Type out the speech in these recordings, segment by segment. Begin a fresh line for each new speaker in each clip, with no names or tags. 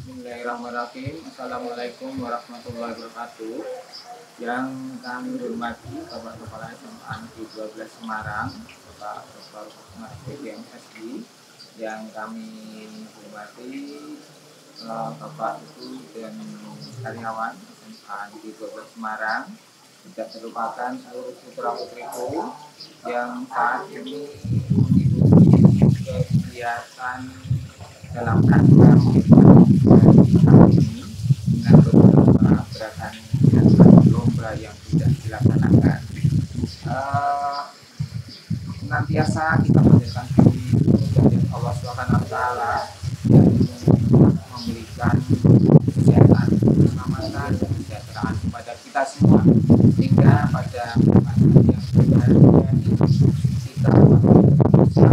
Bismillahirrahmanirrahim. Assalamualaikum warahmatullahi wabarakatuh. Yang kami hormati Bapak Kepala SMA Negeri 12 Semarang, Bapak Dr. Kusma PDMSI. Yang kami hormati Bapak Ibu dan karyawan SMA Negeri 12 Semarang. Tidak terlupakan seluruh putra putriku yang saat ini mengikuti kegiatan dalam rangka ini dengan beberapa gerakan lomba yang sudah dilaksanakan. Senantiasa kita menjadikan diri dari Allah SWT yang memberikan kesehatan, keselamatan, dan kesejahteraan kepada kita semua, sehingga pada masa yang berbahagia ini kita bisa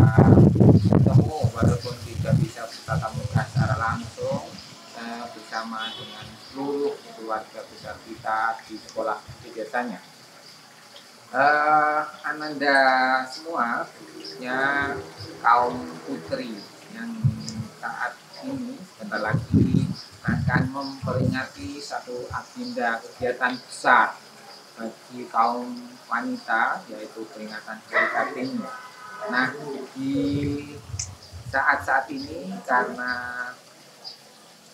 bertemu walaupun tidak bisa bertatap muka secara langsung bersama dengan seluruh keluarga besar kita di sekolah biasanya. Ananda semua, khususnya kaum putri yang saat ini sebentar lagi akan memperingati satu agenda kegiatan besar bagi kaum wanita, yaitu peringatan Hari Kartini. Nah, di saat-saat ini karena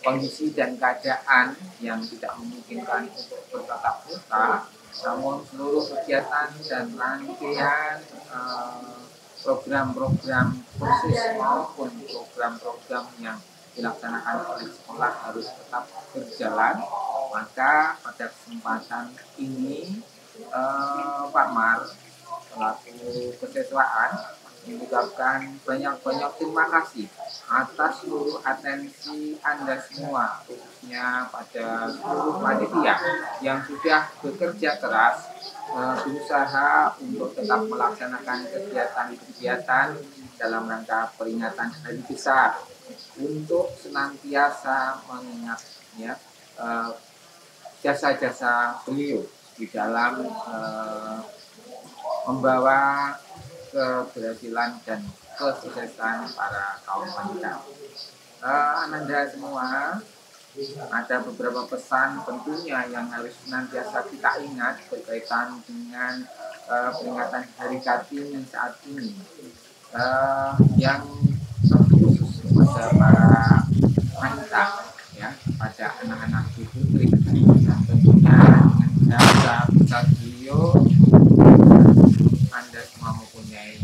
kondisi dan keadaan yang tidak memungkinkan untuk bertatap muka, namun seluruh kegiatan dan rangkaian program-program kursus maupun program-program yang dilaksanakan oleh sekolah harus tetap berjalan. Maka pada kesempatan ini Pak Mar selaku kesiswaan mengucapkan banyak-banyak terima kasih atas seluruh atensi Anda semua, khususnya pada seluruh panitia yang sudah bekerja keras berusaha untuk tetap melaksanakan kegiatan-kegiatan dalam rangka peringatan hari besar untuk senantiasa mengingat jasa-jasa beliau di dalam membawa keberhasilan dan kesuksesan para kaum wanita. Ananda semua, ada beberapa pesan tentunya yang harus senantiasa kita ingat berkaitan dengan peringatan Hari Kartini saat ini, yang khusus pada para wanita, ya, pada anak-anak putri, dan tentunya dengan jasa besar beliau Anda semua mempunyai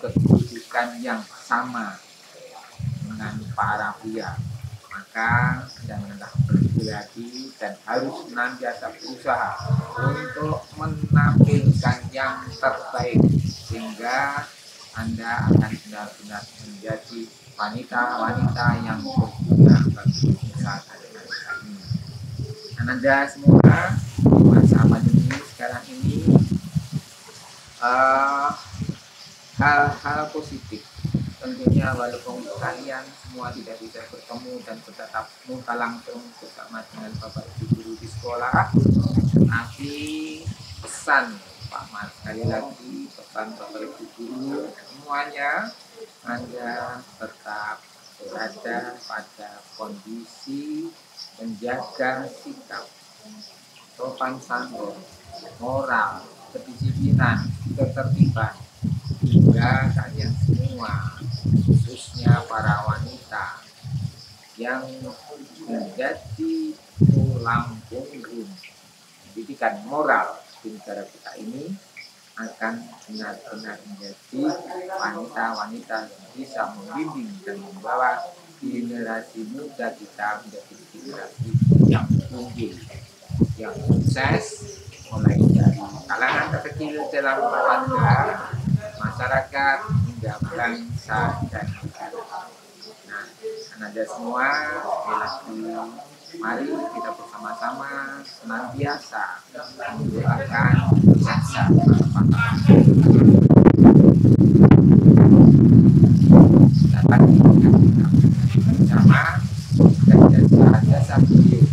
kedudukan yang sama dengan para pria. Maka janganlah berhenti lagi dan harus senantiasa berusaha untuk menampilkan yang terbaik, sehingga Anda akan benar-benar menjadi wanita-wanita yang berguna bagi bangsa dan negara ini. Anda semua, masa pandemi sekarang ini, hal-hal positif tentunya, walaupun kalian semua tidak bisa bertemu dan bertatap muka langsung bersama dengan Bapak Ibu guru di sekolah, tapi pesan Pak Mas, sekali lagi pesan Bapak Ibu guru semuanya, Anda tetap berada pada kondisi menjaga sikap, sopan santun, moral, kedisiplinan, ketertiban, hingga kalian semua, khususnya para wanita yang menjadi tulang punggung pendidikan moral di negara kita ini, akan benar-benar menjadi wanita-wanita yang bisa membimbing dan membawa generasi muda kita menjadi generasi yang unggul, yang sukses, mulai dari kalangan terkecil dalam keluarga, masyarakat, hingga bangsa dan negara. Nah, Anda semua, sekali lagi, mari kita bersama-sama senantiasa mendoakan jasa manfaat dapat kita bersama dan jasa beliau.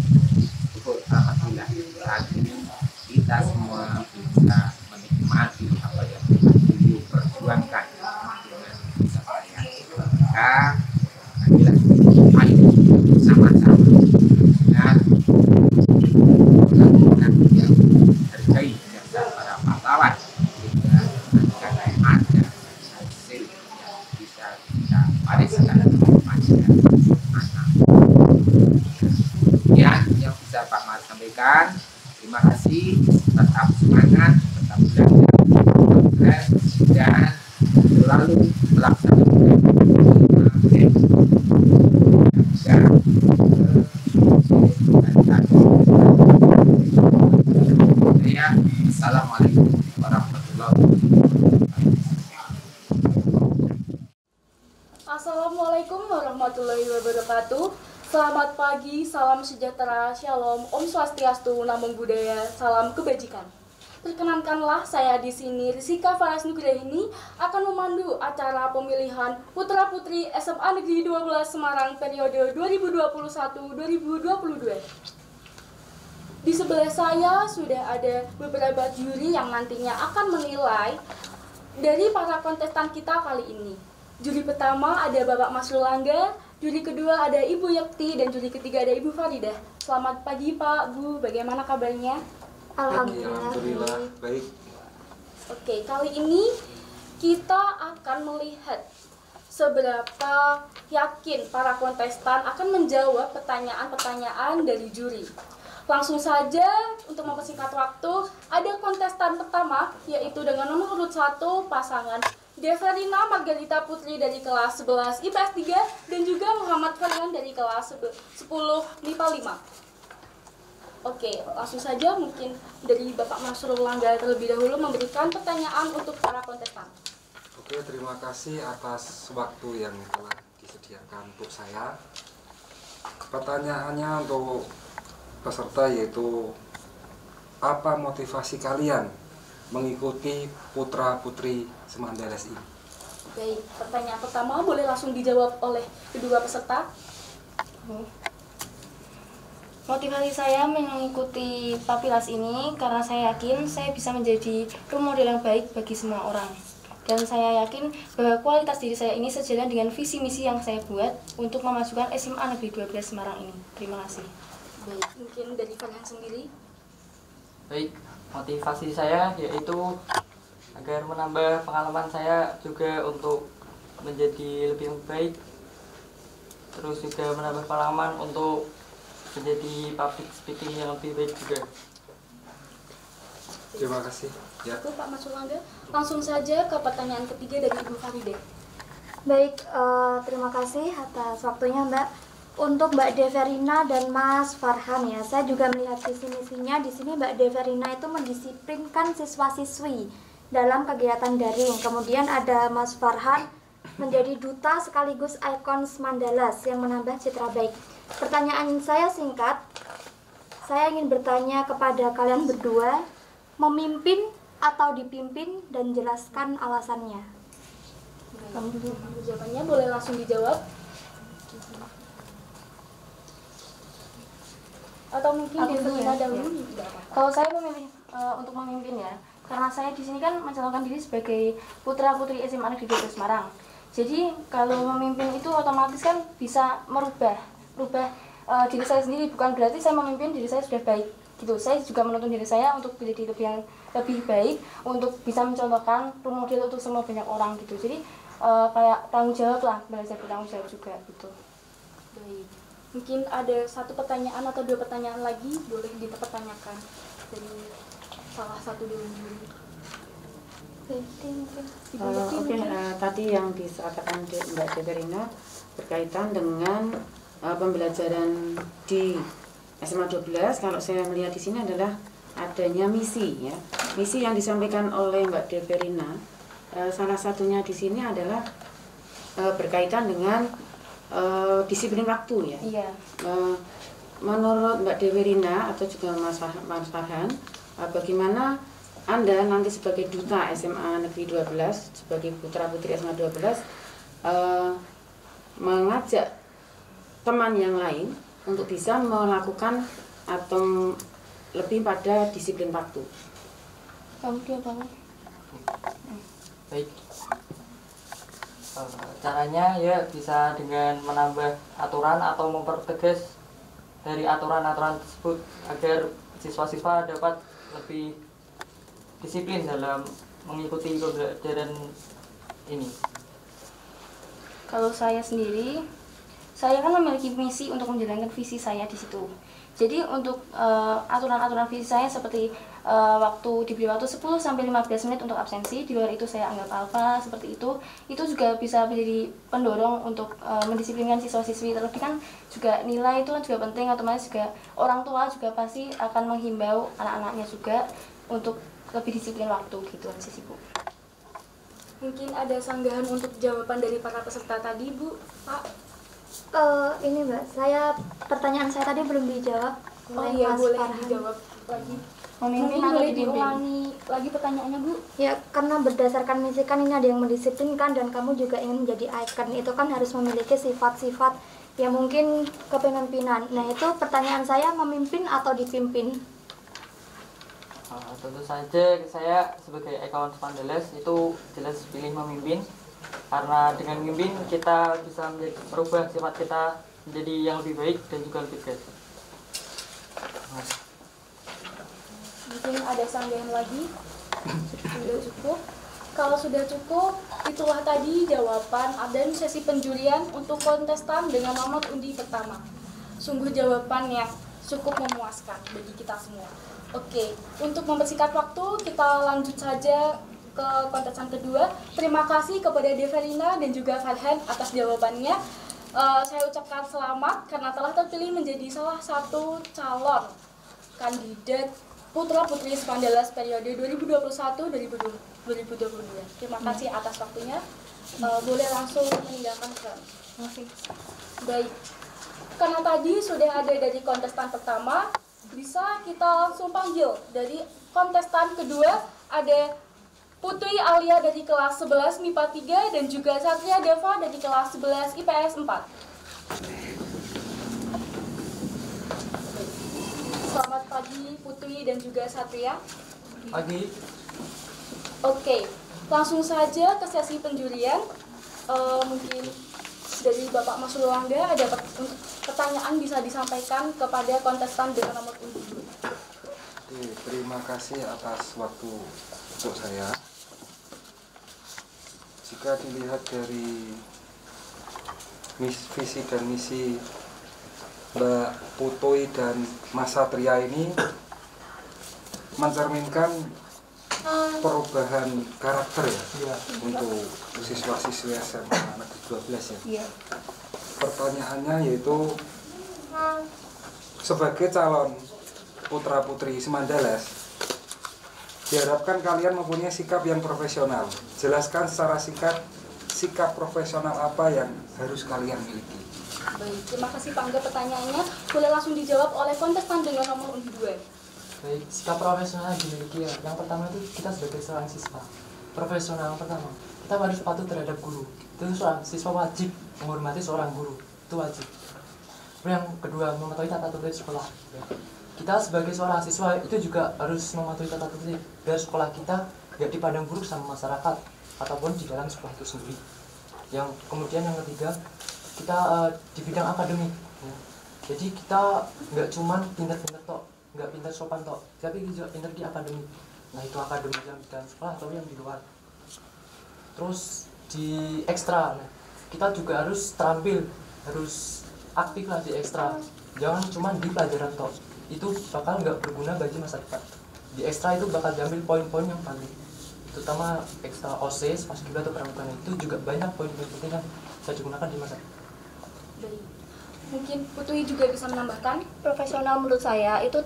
Syukur alhamdulillah saat ini kita semua bisa menikmati apa yang beliau perjuangkan dengan bisa payah. Maka inilah sampaikan. Terima kasih, tetap semangat, tetap belajar, tetap dan selalu melaksanakan Assalamualaikum warahmatullahi wabarakatuh.
Assalamualaikum warahmatullahi wabarakatuh. Selamat pagi, salam sejahtera, shalom, om swastiastu, namo buddhaya, salam kebajikan. Perkenankanlah saya di sini Rizika Faras Nugraini akan memandu acara pemilihan Putra Putri SMA Negeri 12 Semarang periode 2021-2022. Di sebelah saya sudah ada beberapa juri yang nantinya akan menilai dari para kontestan kita kali ini. Juri pertama ada Bapak Masrul Langga, juri kedua ada Ibu Yakti, dan juri ketiga ada Ibu Faridah. Selamat pagi Pak, Bu, bagaimana kabarnya?
Alhamdulillah baik.
Oke, kali ini kita akan melihat seberapa yakin para kontestan akan menjawab pertanyaan-pertanyaan dari juri. Langsung saja untuk mempersingkat waktu, ada kontestan pertama yaitu dengan nomor urut 1 pasangan Deverina Margarita Putri dari kelas 11 IPS 3 dan juga Muhammad Farian dari kelas 10 MIPA 5. Oke, langsung saja mungkin dari Bapak Masrul Langga terlebih dahulu memberikan pertanyaan untuk para kontestan.
Oke, terima kasih atas waktu yang telah disediakan untuk saya. Pertanyaannya untuk peserta yaitu, apa motivasi kalian mengikuti Putra Putri Semandales ini?
Baik, pertanyaan pertama boleh langsung dijawab oleh kedua peserta.
Motivasi saya mengikuti Papilas ini karena saya yakin saya bisa menjadi role model yang baik bagi semua orang. Dan saya yakin bahwa kualitas diri saya ini sejalan dengan visi misi yang saya buat untuk memajukan SMA Negeri 12 Semarang ini. Terima kasih.
Baik, mungkin dari Farhan sendiri.
Baik, motivasi saya yaitu agar menambah pengalaman saya juga untuk menjadi lebih baik, terus juga menambah pengalaman untuk menjadi public speaking yang lebih baik juga.
Terima kasih. Ya.
Itu Pak Masrul Langga. Langsung saja ke pertanyaan ketiga dari Ibu Faridah.
Baik, terima kasih atas waktunya Mbak. Untuk Mbak Deverina dan Mas Farhan ya, saya juga melihat visi misinya. Di sini Mbak Deverina itu mendisiplinkan siswa-siswi dalam kegiatan daring. Kemudian ada Mas Farhan menjadi duta sekaligus ikon Semandalas yang menambah citra baik. Pertanyaan saya singkat. Saya ingin bertanya kepada kalian berdua, memimpin atau dipimpin, dan jelaskan alasannya.
Jawabannya boleh langsung dijawab. Atau mungkin Deverina dahulu.
Kalau saya memilih untuk memimpin ya, karena saya di sini kan mencalonkan diri sebagai Putra Putri SMA Negeri 12 Semarang. Jadi kalau memimpin itu otomatis kan bisa merubah diri saya sendiri, bukan berarti saya memimpin diri saya sudah baik gitu. Saya juga menuntun diri saya untuk menjadi lebih baik, untuk bisa mencontohkan role model untuk semua banyak orang gitu. Jadi kayak tanggung jawab lah, belajar bertanggung jawab juga gitu.
Baik. Mungkin ada satu pertanyaan atau dua pertanyaan lagi boleh dipertanyakan dari salah satu dari juri.
Tadi yang disampaikan Mbak Deverina berkaitan dengan pembelajaran di SMA 12. Kalau saya melihat di sini adalah adanya misi ya. Misi yang disampaikan oleh Mbak Deverina, salah satunya di sini adalah berkaitan dengan disiplin waktu ya.
Iya.
Menurut Mbak Deverina atau juga Mas Farhan, bagaimana Anda nanti sebagai duta SMA Negeri 12, sebagai Putra Putri SMA 12, mengajak teman yang lain untuk bisa melakukan atau lebih pada disiplin waktu?
Kamu dia bangun.
Baik. Caranya ya bisa dengan menambah aturan atau mempertegas dari aturan-aturan tersebut agar siswa-siswa dapat lebih disiplin dalam mengikuti pembelajaran ini.
Kalau saya sendiri, saya kan memiliki misi untuk menjalankan visi saya di situ. Jadi untuk aturan-aturan visi saya seperti diberi waktu 10 sampai 15 menit untuk absensi, di luar itu saya anggap alfa seperti itu juga bisa menjadi pendorong untuk mendisiplinkan siswa-siswi. Terlebih kan juga nilai itu kan juga penting, otomatis juga orang tua juga pasti akan menghimbau anak-anaknya juga untuk lebih disiplin waktu gitu aja sih Bu.
Mungkin ada sanggahan untuk jawaban dari para peserta tadi, Bu, Pak?
Ini Mbak, pertanyaan saya tadi belum dijawab
Oh
oleh
iya,
Mas
boleh
Farhan.
dijawab lagi.
Memimpin
Mungkin
atau
boleh
dipimpin?
diulangi lagi pertanyaannya, Bu?
Ya, karena berdasarkan misi kan ini ada yang mendisiplinkan dan kamu juga ingin menjadi ikon. Itu kan harus memiliki sifat-sifat yang mungkin kepemimpinan. Nah, itu pertanyaan saya, memimpin atau dipimpin?
Tentu saja saya sebagai ekawan Spandeles itu jelas pilih memimpin, karena dengan memimpin kita bisa merubah sifat kita menjadi yang lebih baik dan juga lebih baik.
Mungkin ada sanggahan lagi? Sudah cukup? Kalau sudah cukup, itulah tadi jawaban dan sesi penjurian untuk kontestan dengan nomor undi pertama. Sungguh jawaban yang cukup memuaskan bagi kita semua. Oke, untuk mempersingkat waktu, kita lanjut saja ke kontestan kedua. Terima kasih kepada Deverina dan juga Farhan atas jawabannya. Saya ucapkan selamat karena telah terpilih menjadi salah satu calon kandidat putra-putri Spandeles periode 2021-2022. Terima kasih atas waktunya. Boleh langsung meninggalkan forum. Baik, karena tadi sudah ada dari kontestan pertama, bisa kita langsung panggil dari kontestan kedua. Ada Putri Alia dari kelas 11 MIPA 3 dan juga Satria Deva dari kelas 11 IPS 4. Selamat pagi Putri dan juga Satria.
Pagi.
Oke, langsung saja ke sesi penjurian. Mungkin dari Bapak Mas Rulangga ada pertanyaan bisa disampaikan kepada kontestan dengan nomor undi.
Terima kasih atas waktu untuk saya. Jika dilihat dari visi dan misi Mbak Putoi dan Mas Satria ini mencerminkan perubahan karakter ya, untuk siswa-siswi SMA Negeri 12 ya.
Iya.
Pertanyaannya yaitu, sebagai calon putra-putri Spandeles, diharapkan kalian mempunyai sikap yang profesional. Jelaskan secara singkat sikap profesional apa yang harus kalian miliki.
Baik, terima kasih Pangga pertanyaannya. Boleh langsung dijawab oleh kontestan dengan nomor undi 2.
Baik, sikap profesional yang dimiliki ya. Yang pertama itu kita sebagai seorang siswa. Profesional yang pertama, kita harus patuh terhadap guru. Itu seorang siswa wajib menghormati seorang guru. Itu wajib. Lalu yang kedua, mematuhi tata tertib sekolah. Kita sebagai seorang siswa itu juga harus mematuhi tata tertib biar sekolah kita tidak dipandang buruk sama masyarakat ataupun di dalam sekolah itu sendiri. Yang kemudian yang ketiga, kita di bidang akademik. Ya. Jadi kita nggak cuma pintar-pintar tok, nggak pintar sopan tok, tapi juga pintar di akademik. Nah itu akademik yang di dalam sekolah atau yang di luar. Terus di ekstra, nah, kita juga harus terampil, harus aktif lah di ekstra. Jangan cuma di pelajaran tok. Itu bakal nggak berguna bagi masa depan. Di ekstra itu bakal diambil poin-poin yang penting, terutama ekstra OSIS, paskibra atau pramuka. Itu juga banyak poin-poin penting yang bisa digunakan di masa depan.
Baik. Mungkin Putri juga bisa menambahkan.
Profesional menurut saya itu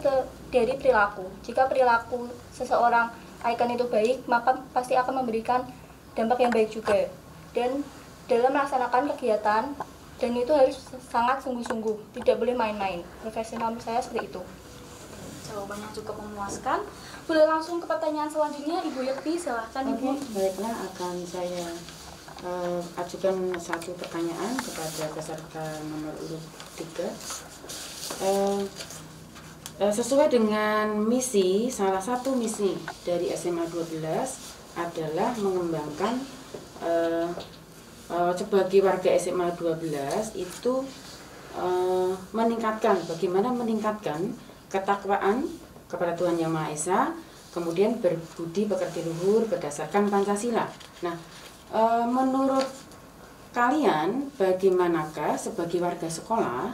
dari perilaku. Jika perilaku seseorang ikon itu baik, maka pasti akan memberikan dampak yang baik juga. Dan dalam melaksanakan kegiatan, dan itu harus sangat sungguh-sungguh, tidak boleh main-main. Profesional menurut saya seperti itu.
Jawabannya cukup memuaskan. Boleh langsung ke pertanyaan selanjutnya, Ibu Yakti, silahkan Ibu.
Baiklah, akan saya ajukan satu pertanyaan kepada peserta nomor urut 3. Sesuai dengan misi, salah satu misi dari SMA 12 adalah mengembangkan sebagai warga SMA 12 itu bagaimana meningkatkan ketakwaan kepada Tuhan Yang Maha Esa, kemudian berbudi pekerti luhur berdasarkan Pancasila. Nah, menurut kalian bagaimanakah sebagai warga sekolah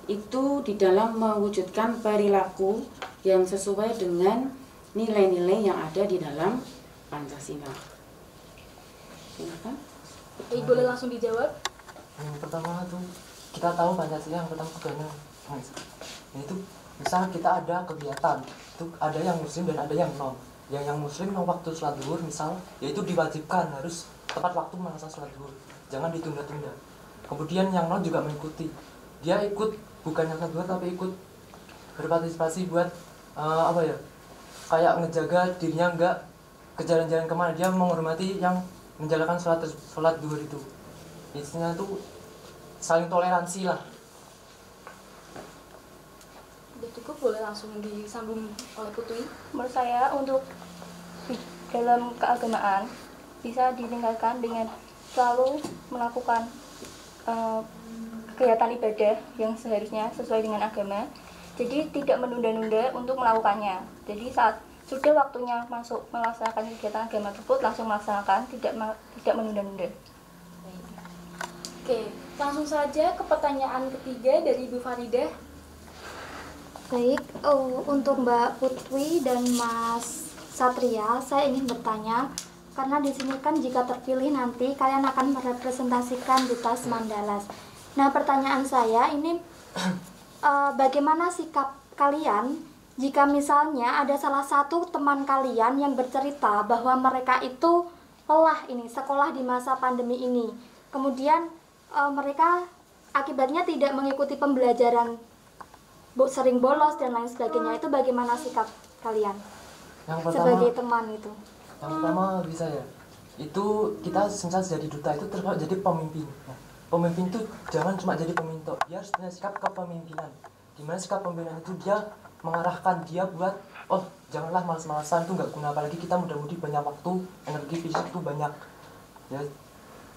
itu di dalam mewujudkan perilaku yang sesuai dengan nilai-nilai yang ada di dalam Pancasila? Silakan.
Boleh langsung dijawab?
Yang pertama tuh kita tahu Pancasila yang pertama agama. Itu misal kita ada kegiatan, itu ada yang muslim dan ada yang non. Yang muslim waktu sholat zuhur misal, yaitu diwajibkan harus tepat waktu melaksanakan sholat zuhur, jangan ditunda-tunda. Kemudian yang non juga mengikuti, dia ikut bukan yang sholat zuhur tapi ikut berpartisipasi buat kayak ngejaga dirinya enggak ke jalan-jalan kemana, dia menghormati yang menjalankan sholat zuhur itu. Istilahnya tuh saling toleransi lah.
Udah cukup, boleh langsung disambung oleh Putri.
Menurut saya untuk dalam keagamaan bisa ditinggalkan dengan selalu melakukan kegiatan ibadah yang seharusnya sesuai dengan agama. Jadi tidak menunda-nunda untuk melakukannya. Jadi saat sudah waktunya masuk melaksanakan kegiatan agama tersebut langsung melaksanakan, tidak menunda-nunda.
Oke, langsung saja ke pertanyaan ketiga dari Ibu Faridah.
Baik, untuk Mbak Putri dan Mas Satria, saya ingin bertanya, karena di sini kan jika terpilih nanti kalian akan merepresentasikan Dutas Mandalas. Nah, pertanyaan saya ini, bagaimana sikap kalian jika misalnya ada salah satu teman kalian yang bercerita bahwa mereka itu lelah ini sekolah di masa pandemi ini, kemudian mereka akibatnya tidak mengikuti pembelajaran, sering bolos dan lain sebagainya, itu bagaimana sikap kalian
Yang pertama,
sebagai teman itu?
Yang pertama bisa ya, itu kita misal jadi duta itu terus jadi pemimpin. Nah, pemimpin itu jangan cuma jadi pemimpin, dia harus punya sikap kepemimpinan. Dimana sikap pemimpinan itu dia mengarahkan dia buat, oh janganlah malas-malasan, itu nggak guna, apalagi kita mudah-mudi banyak waktu, energi fisik itu banyak ya.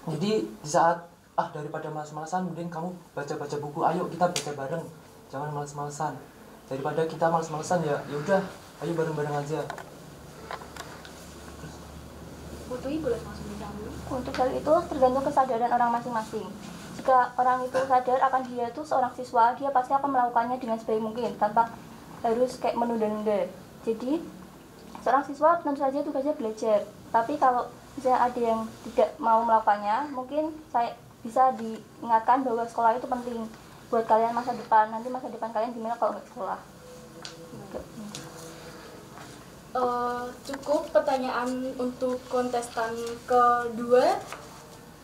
Jadi di saat daripada malas-malasan, mending kamu baca-baca buku, ayo kita baca bareng, jangan malas-malasan. Daripada kita malas-malasan ya udah, ayo bareng-bareng aja.
Putri, boleh langsung disambung.
Untuk hal itu tergantung kesadaran orang masing-masing. Jika orang itu sadar akan dia itu seorang siswa, dia pasti akan melakukannya dengan sebaik mungkin tanpa harus kayak menunda-nunda. Jadi seorang siswa tentu saja tugasnya belajar. Tapi kalau misalnya ada yang tidak mau melakukannya, mungkin saya bisa diingatkan bahwa sekolah itu penting buat kalian masa depan. Nanti masa depan kalian gimana kalau nggak sekolah?
Cukup pertanyaan untuk kontestan kedua.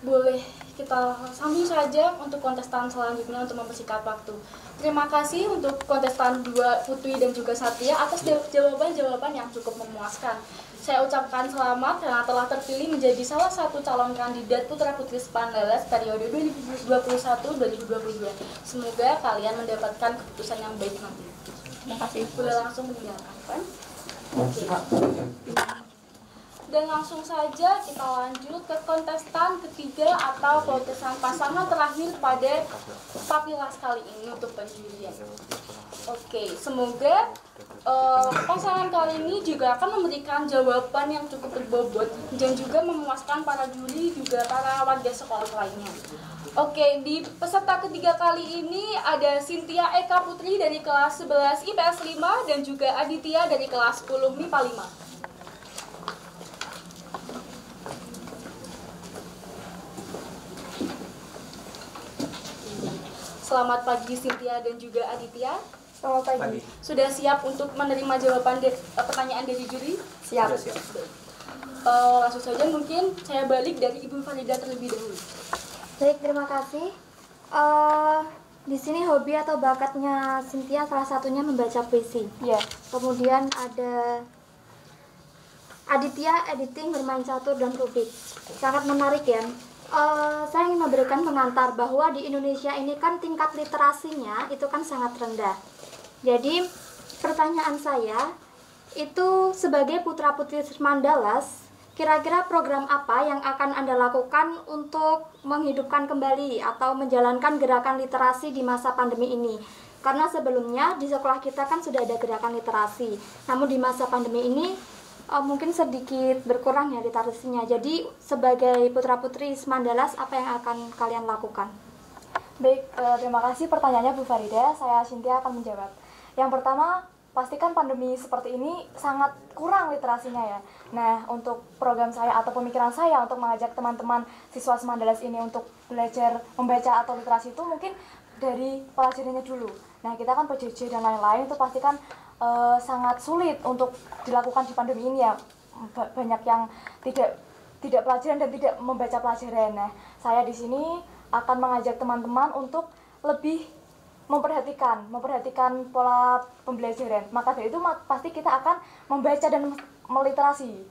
Boleh kita sambung saja untuk kontestan selanjutnya untuk mempersingkat waktu. Terima kasih untuk kontestan 2 Putri dan juga Satria atas jawaban-jawaban yang cukup memuaskan. Saya ucapkan selamat karena telah terpilih menjadi salah satu calon kandidat Putra Putri Mandalas periode 2021-2022. Semoga kalian mendapatkan keputusan yang baik nanti. Terima kasih. Boleh langsung mendengarkan. Oke. Dan langsung saja kita lanjut ke kontestan ketiga atau kontestan pasangan terakhir pada papilas kali ini untuk penjurian. Oke, semoga pasangan kali ini juga akan memberikan jawaban yang cukup berbobot dan juga memuaskan para juri juga para warga sekolah lainnya. Oke, di peserta ketiga kali ini ada Cynthia Eka Putri dari kelas 11 IPS 5 dan juga Aditya dari kelas 10 MIPA 5. Selamat pagi Cynthia dan juga Aditya.
Selamat pagi.
Sudah siap untuk menerima jawaban pertanyaan dari juri?
Siap.
Langsung saja mungkin saya balik dari Ibu Faridah terlebih dahulu.
Baik, terima kasih. Di sini hobi atau bakatnya Cynthia salah satunya membaca puisi.
Ya.
Kemudian ada Aditya editing, bermain catur dan rubik. Sangat menarik ya. Saya ingin memberikan pengantar bahwa di Indonesia ini kan tingkat literasinya itu kan sangat rendah. Jadi pertanyaan saya itu sebagai putra putri Mandalas, kira-kira program apa yang akan Anda lakukan untuk menghidupkan kembali atau menjalankan gerakan literasi di masa pandemi ini? Karena sebelumnya di sekolah kita kan sudah ada gerakan literasi, namun di masa pandemi ini mungkin sedikit berkurang ya literasinya. Jadi sebagai putra-putri Semandalas, apa yang akan kalian lakukan?
Baik, terima kasih pertanyaannya Bu Farida. Saya Cynthia akan menjawab. Yang pertama, pastikan pandemi seperti ini sangat kurang literasinya ya. Nah, untuk program saya atau pemikiran saya untuk mengajak teman-teman siswa Semandalas ini untuk belajar membaca atau literasi itu mungkin dari pelajarinya dulu. Nah, kita kan PJJ dan lain-lain itu pastikan sangat sulit untuk dilakukan di pandemi ini ya. Banyak yang tidak pelajaran dan tidak membaca pelajaran. Nah, saya di sini akan mengajak teman-teman untuk lebih memperhatikan pola pembelajaran. Maka dari itu pasti kita akan membaca dan meliterasi.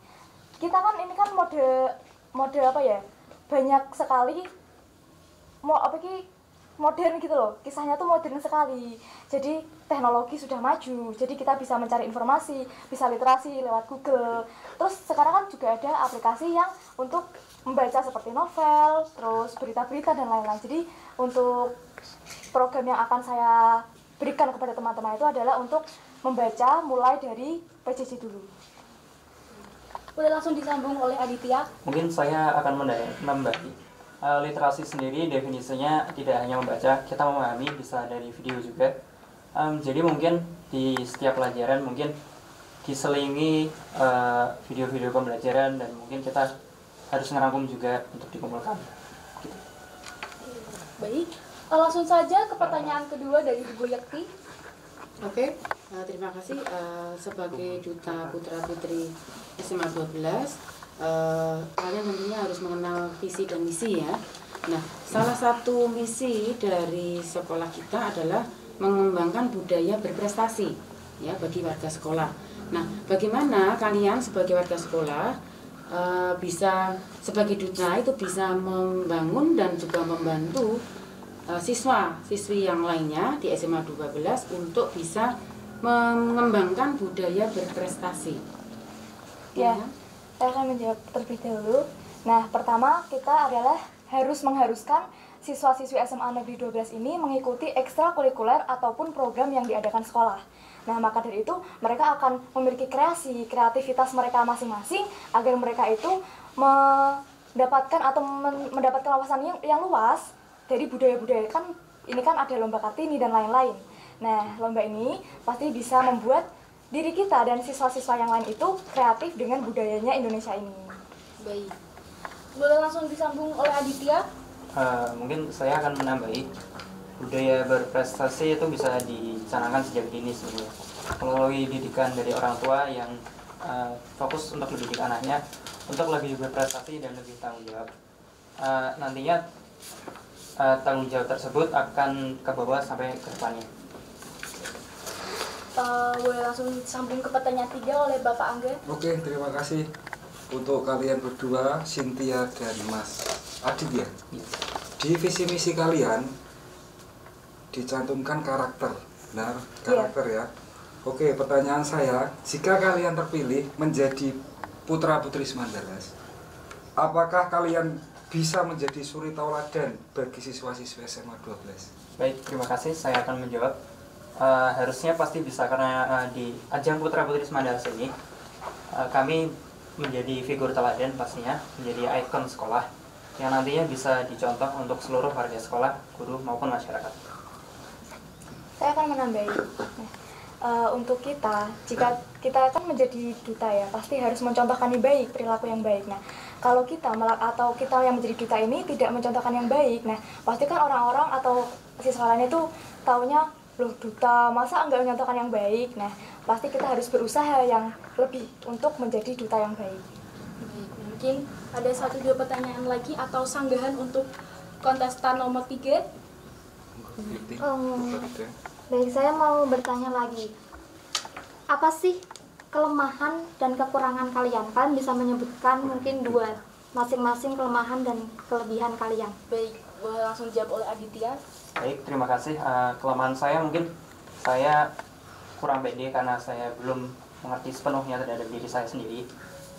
Kita kan ini kan mode apa ya? Banyak sekali modern gitu loh. Kisahnya tuh modern sekali. Jadi teknologi sudah maju. Jadi kita bisa mencari informasi, bisa literasi lewat Google. Terus sekarang kan juga ada aplikasi yang untuk membaca seperti novel, terus berita-berita dan lain-lain. Jadi untuk program yang akan saya berikan kepada teman-teman itu adalah untuk membaca mulai dari PJJ dulu.
Boleh langsung disambung oleh Aditya.
Mungkin saya akan menambah literasi sendiri definisinya tidak hanya membaca, kita memahami bisa dari video juga. Jadi mungkin di setiap pelajaran mungkin diselingi video-video pembelajaran dan mungkin kita harus ngerangkum juga untuk dikumpulkan. Gitu.
Baik, langsung saja ke pertanyaan kedua dari Ibu Yakti.
Oke, terima kasih. Sebagai duta putra-putri SMA 12, kalian tentunya harus mengenal visi dan misi ya. Nah, salah satu misi dari sekolah kita adalah mengembangkan budaya berprestasi ya bagi warga sekolah. Nah, bagaimana kalian sebagai warga sekolah bisa sebagai duta itu bisa membangun dan juga membantu siswa-siswi yang lainnya di SMA 12 untuk bisa mengembangkan budaya berprestasi.
Ya, saya akan menjawab terlebih dahulu. Nah, pertama kita adalah mengharuskan siswa-siswi SMA Negeri 12 ini mengikuti ekstrakurikuler ataupun program yang diadakan sekolah. Nah, maka dari itu mereka akan memiliki kreativitas mereka masing-masing agar mereka itu mendapatkan wawasan yang luas dari budaya-budaya. Kan ini kan ada lomba Kartini dan lain-lain. Nah, lomba ini pasti bisa membuat diri kita dan siswa-siswa yang lain itu kreatif dengan budayanya Indonesia ini.
Baik. Boleh langsung disambung oleh Aditya.
Mungkin saya akan menambahi budaya berprestasi itu bisa dicanangkan sejak dini sebenarnya melalui didikan dari orang tua yang fokus untuk mendidik anaknya untuk lebih berprestasi dan lebih tanggung jawab. Nantinya tanggung jawab tersebut akan kebawa sampai ke depannya.
Boleh langsung sambung ke pertanyaan 3 oleh Bapak Angga.
Oke, terima kasih untuk kalian berdua, Cynthia dan Mas Aditya. Di visi misi kalian dicantumkan karakter. Benar, karakter ya. Oke, pertanyaan saya, jika kalian terpilih menjadi putra-putri Semandalas, apakah kalian bisa menjadi suri tauladan bagi siswa-siswa SMA 12?
Baik, terima kasih. Saya akan menjawab. Harusnya pasti bisa karena di ajang putra-putri Semandalas ini kami menjadi figur teladan pastinya, menjadi ikon sekolah yang nantinya bisa dicontoh untuk seluruh warga sekolah, guru maupun masyarakat.
Saya akan menambahi. Untuk kita, jika kita akan menjadi duta ya, pasti harus mencontohkan yang baik, perilaku yang baik. Nah, kalau kita yang menjadi duta ini tidak mencontohkan yang baik, nah pasti kan orang-orang atau siswa lain itu taunya, loh duta masa enggak mencontohkan yang baik. Nah, pasti kita harus berusaha yang lebih untuk menjadi duta yang baik.
Mungkin ada 1-2 pertanyaan lagi atau sanggahan untuk kontestan nomor 3.
Baik, saya mau bertanya lagi. Apa sih kelemahan dan kekurangan kalian? Kalian bisa menyebutkan mungkin 2 masing-masing kelemahan dan kelebihan kalian.
Baik, boleh langsung jawab oleh Aditya.
Baik, terima kasih. Kelemahan saya mungkin saya kurang pede karena saya belum mengerti sepenuhnya terhadap diri saya sendiri.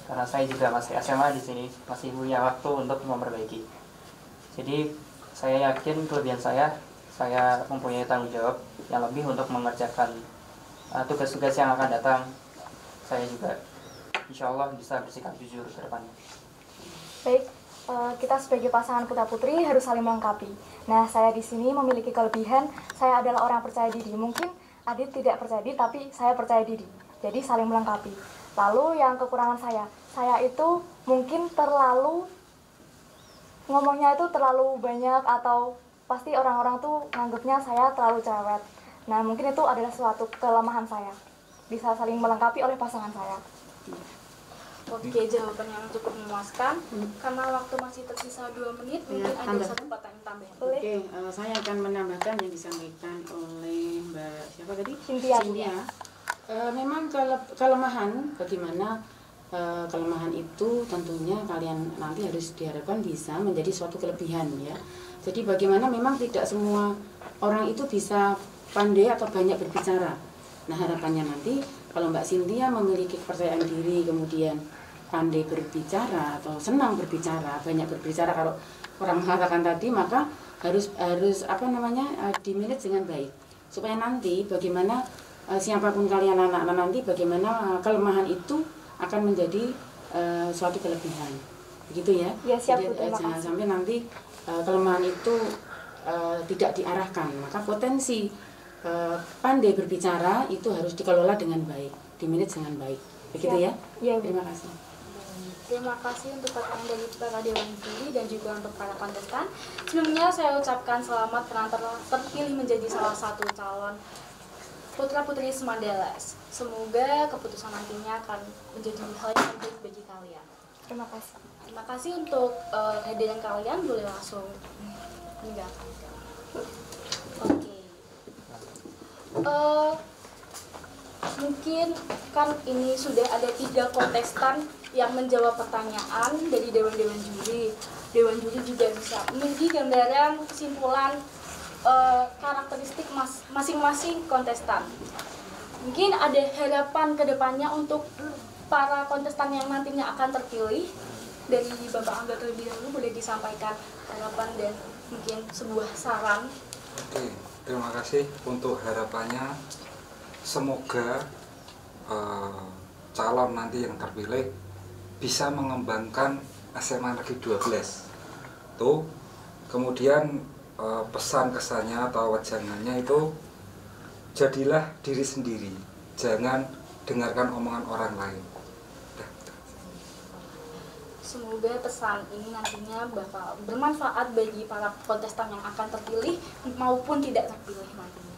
Karena saya juga masih SMA di sini, masih punya waktu untuk memperbaiki. Jadi saya yakin kelebihan saya mempunyai tanggung jawab yang lebih untuk mengerjakan tugas-tugas yang akan datang. Saya juga insya Allah bisa bersikap jujur ke depannya.
Baik, kita sebagai pasangan putra-putri harus saling melengkapi. Nah, saya di sini memiliki kelebihan, saya adalah orang percaya diri. Mungkin Adit tidak percaya diri, tapi saya percaya diri. Jadi saling melengkapi. Lalu yang kekurangan saya itu mungkin terlalu, ngomongnya itu terlalu banyak, atau pasti orang-orang tuh nganggapnya saya terlalu cerewet. Nah, mungkin itu adalah suatu kelemahan saya. Bisa saling melengkapi oleh pasangan saya.
Oke, jawaban yang cukup memuaskan. Karena waktu masih tersisa 2 menit, mungkin ada
tambah.
satu pertanyaan tambahan. Boleh?
Oke, saya akan menambahkan yang disampaikan oleh Mbak siapa tadi?
Cynthia.
Memang kelemahan, bagaimana kelemahan itu tentunya kalian nanti harus diharapkan bisa menjadi suatu kelebihan ya. Jadi bagaimana memang tidak semua orang itu bisa pandai atau banyak berbicara. Nah, harapannya nanti kalau Mbak Cynthia memiliki kepercayaan diri, kemudian pandai berbicara atau senang berbicara, banyak berbicara, kalau orang mengatakan tadi, maka harus dimanage dengan baik supaya nanti bagaimana siapapun kalian anak-anak nanti, bagaimana kelemahan itu akan menjadi suatu kelebihan, begitu ya.
Ya, siap.
Jadi, jangan sampai nanti kelemahan itu tidak diarahkan, maka potensi pandai berbicara itu harus dikelola dengan baik, dimanage dengan baik, begitu ya.
Ya,
Terima kasih.
Terima kasih untuk pertanyaan dari para dewan juri dan juga untuk para kontestan. Sebelumnya saya ucapkan selamat karena terpilih menjadi salah satu calon putra-putri Semandeles. Semoga keputusan nantinya akan menjadi hal yang terbaik bagi kalian.
Terima kasih.
Terima kasih untuk kehadiran kalian. Boleh langsung meninggalkan. Oke. Mungkin kan ini sudah ada 3 kontestan yang menjawab pertanyaan dari dewan-dewan juri. Dewan juri juga bisa memiliki gambaran kesimpulan karakteristik masing-masing kontestan. Mungkin ada harapan ke depannya untuk para kontestan yang nantinya akan terpilih. Dari Bapak Angga terlebih dahulu, boleh disampaikan harapan dan mungkin sebuah saran.
Oke, terima kasih untuk harapannya. Semoga calon nanti yang terpilih bisa mengembangkan SMA Negeri 12. Tuh, kemudian pesan kesannya atau wejangannya itu jadilah diri sendiri, jangan dengarkan omongan orang lain.
Semoga pesan ini nantinya bakal bermanfaat bagi para kontestan yang akan terpilih maupun tidak terpilih nantinya.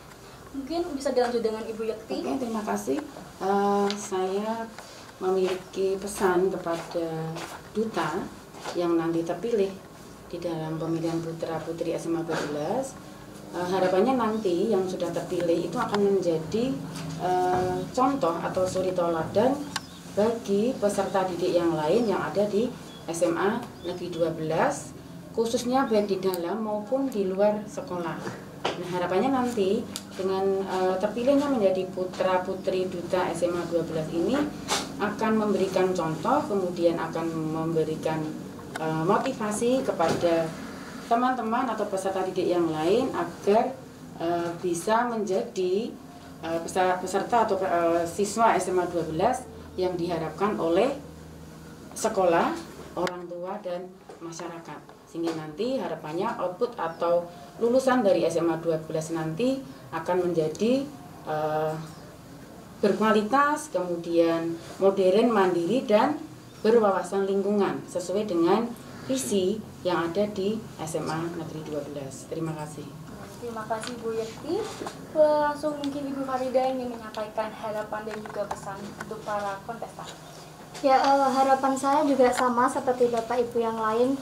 Mungkin bisa dilanjut dengan Ibu Yakti.
Oke, terima kasih. Saya memiliki pesan kepada duta yang nanti terpilih di dalam pemilihan putra-putri SMA 12. Harapannya nanti yang sudah terpilih itu akan menjadi contoh atau suri tauladan bagi peserta didik yang lain yang ada di SMA Negeri 12, khususnya baik di dalam maupun di luar sekolah. Nah, harapannya nanti dengan terpilihnya menjadi putra-putri duta SMA 12 ini akan memberikan contoh, kemudian akan memberikan motivasi kepada teman-teman atau peserta didik yang lain agar bisa menjadi peserta atau siswa SMA 12 yang diharapkan oleh sekolah, orang tua, dan masyarakat. Sehingga nanti harapannya output atau lulusan dari SMA 12 nanti akan menjadi berkualitas, kemudian modern, mandiri, dan berwawasan lingkungan sesuai dengan visi yang ada di SMA Negeri 12. Terima kasih.
Terima kasih Bu Yakti. Langsung mungkin Ibu Farida ingin menyampaikan harapan dan juga pesan untuk para kontestan.
Ya, harapan saya juga sama seperti Bapak Ibu yang lain.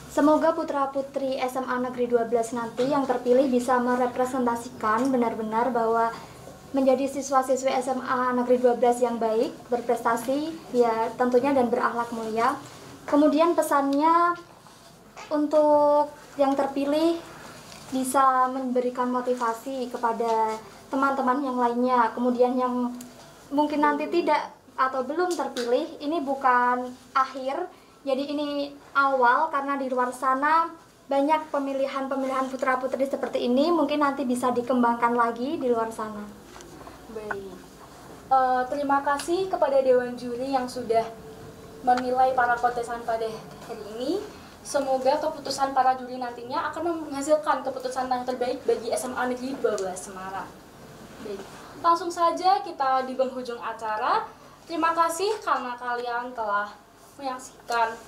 Semoga putra-putri SMA Negeri 12 nanti yang terpilih bisa merepresentasikan benar-benar bahwa menjadi siswa-siswi SMA Negeri 12 yang baik, berprestasi, ya tentunya, dan berakhlak mulia. Kemudian pesannya untuk yang terpilih bisa memberikan motivasi kepada teman-teman yang lainnya. Kemudian yang mungkin nanti tidak atau belum terpilih, ini bukan akhir, jadi ini awal, karena di luar sana banyak pemilihan-pemilihan putra-putri seperti ini, mungkin nanti bisa dikembangkan lagi di luar sana.
Baik. Terima kasih kepada Dewan Juri yang sudah menilai para kontestan pada hari ini. Semoga keputusan para juri nantinya akan menghasilkan keputusan yang terbaik bagi SMA Negeri 12 Semarang. Baik, langsung saja kita di penghujung acara. Terima kasih karena kalian telah menyaksikan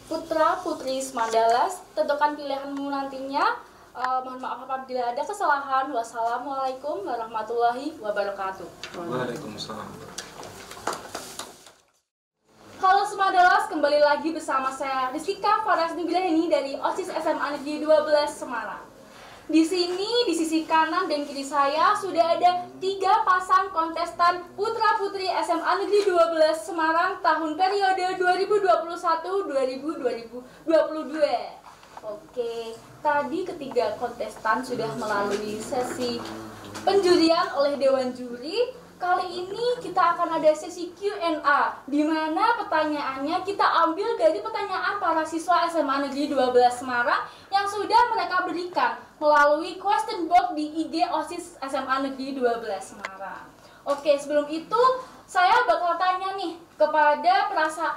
Putra Putri Semandalas. Tentukan pilihanmu nantinya. Mohon maaf apabila ada kesalahan. Wassalamualaikum warahmatullahi wabarakatuh.
Waalaikumsalam.
Halo Semandalas, kembali lagi bersama saya Rizkika Faras Nugraini dari OSIS SMA Negeri 12 Semarang. Di sini, di sisi kanan dan kiri saya sudah ada 3 pasang kontestan putra-putri SMA Negeri 12 Semarang tahun periode 2021-2022. Oke, tadi ketiga kontestan sudah melalui sesi penjurian oleh Dewan Juri. Kali ini kita akan ada sesi Q&A, di mana pertanyaannya kita ambil dari pertanyaan para siswa SMA Negeri 12 Semarang yang sudah mereka berikan melalui question box di IG OSIS SMA Negeri 12 Semarang. Oke, sebelum itu saya bakal tanya nih kepada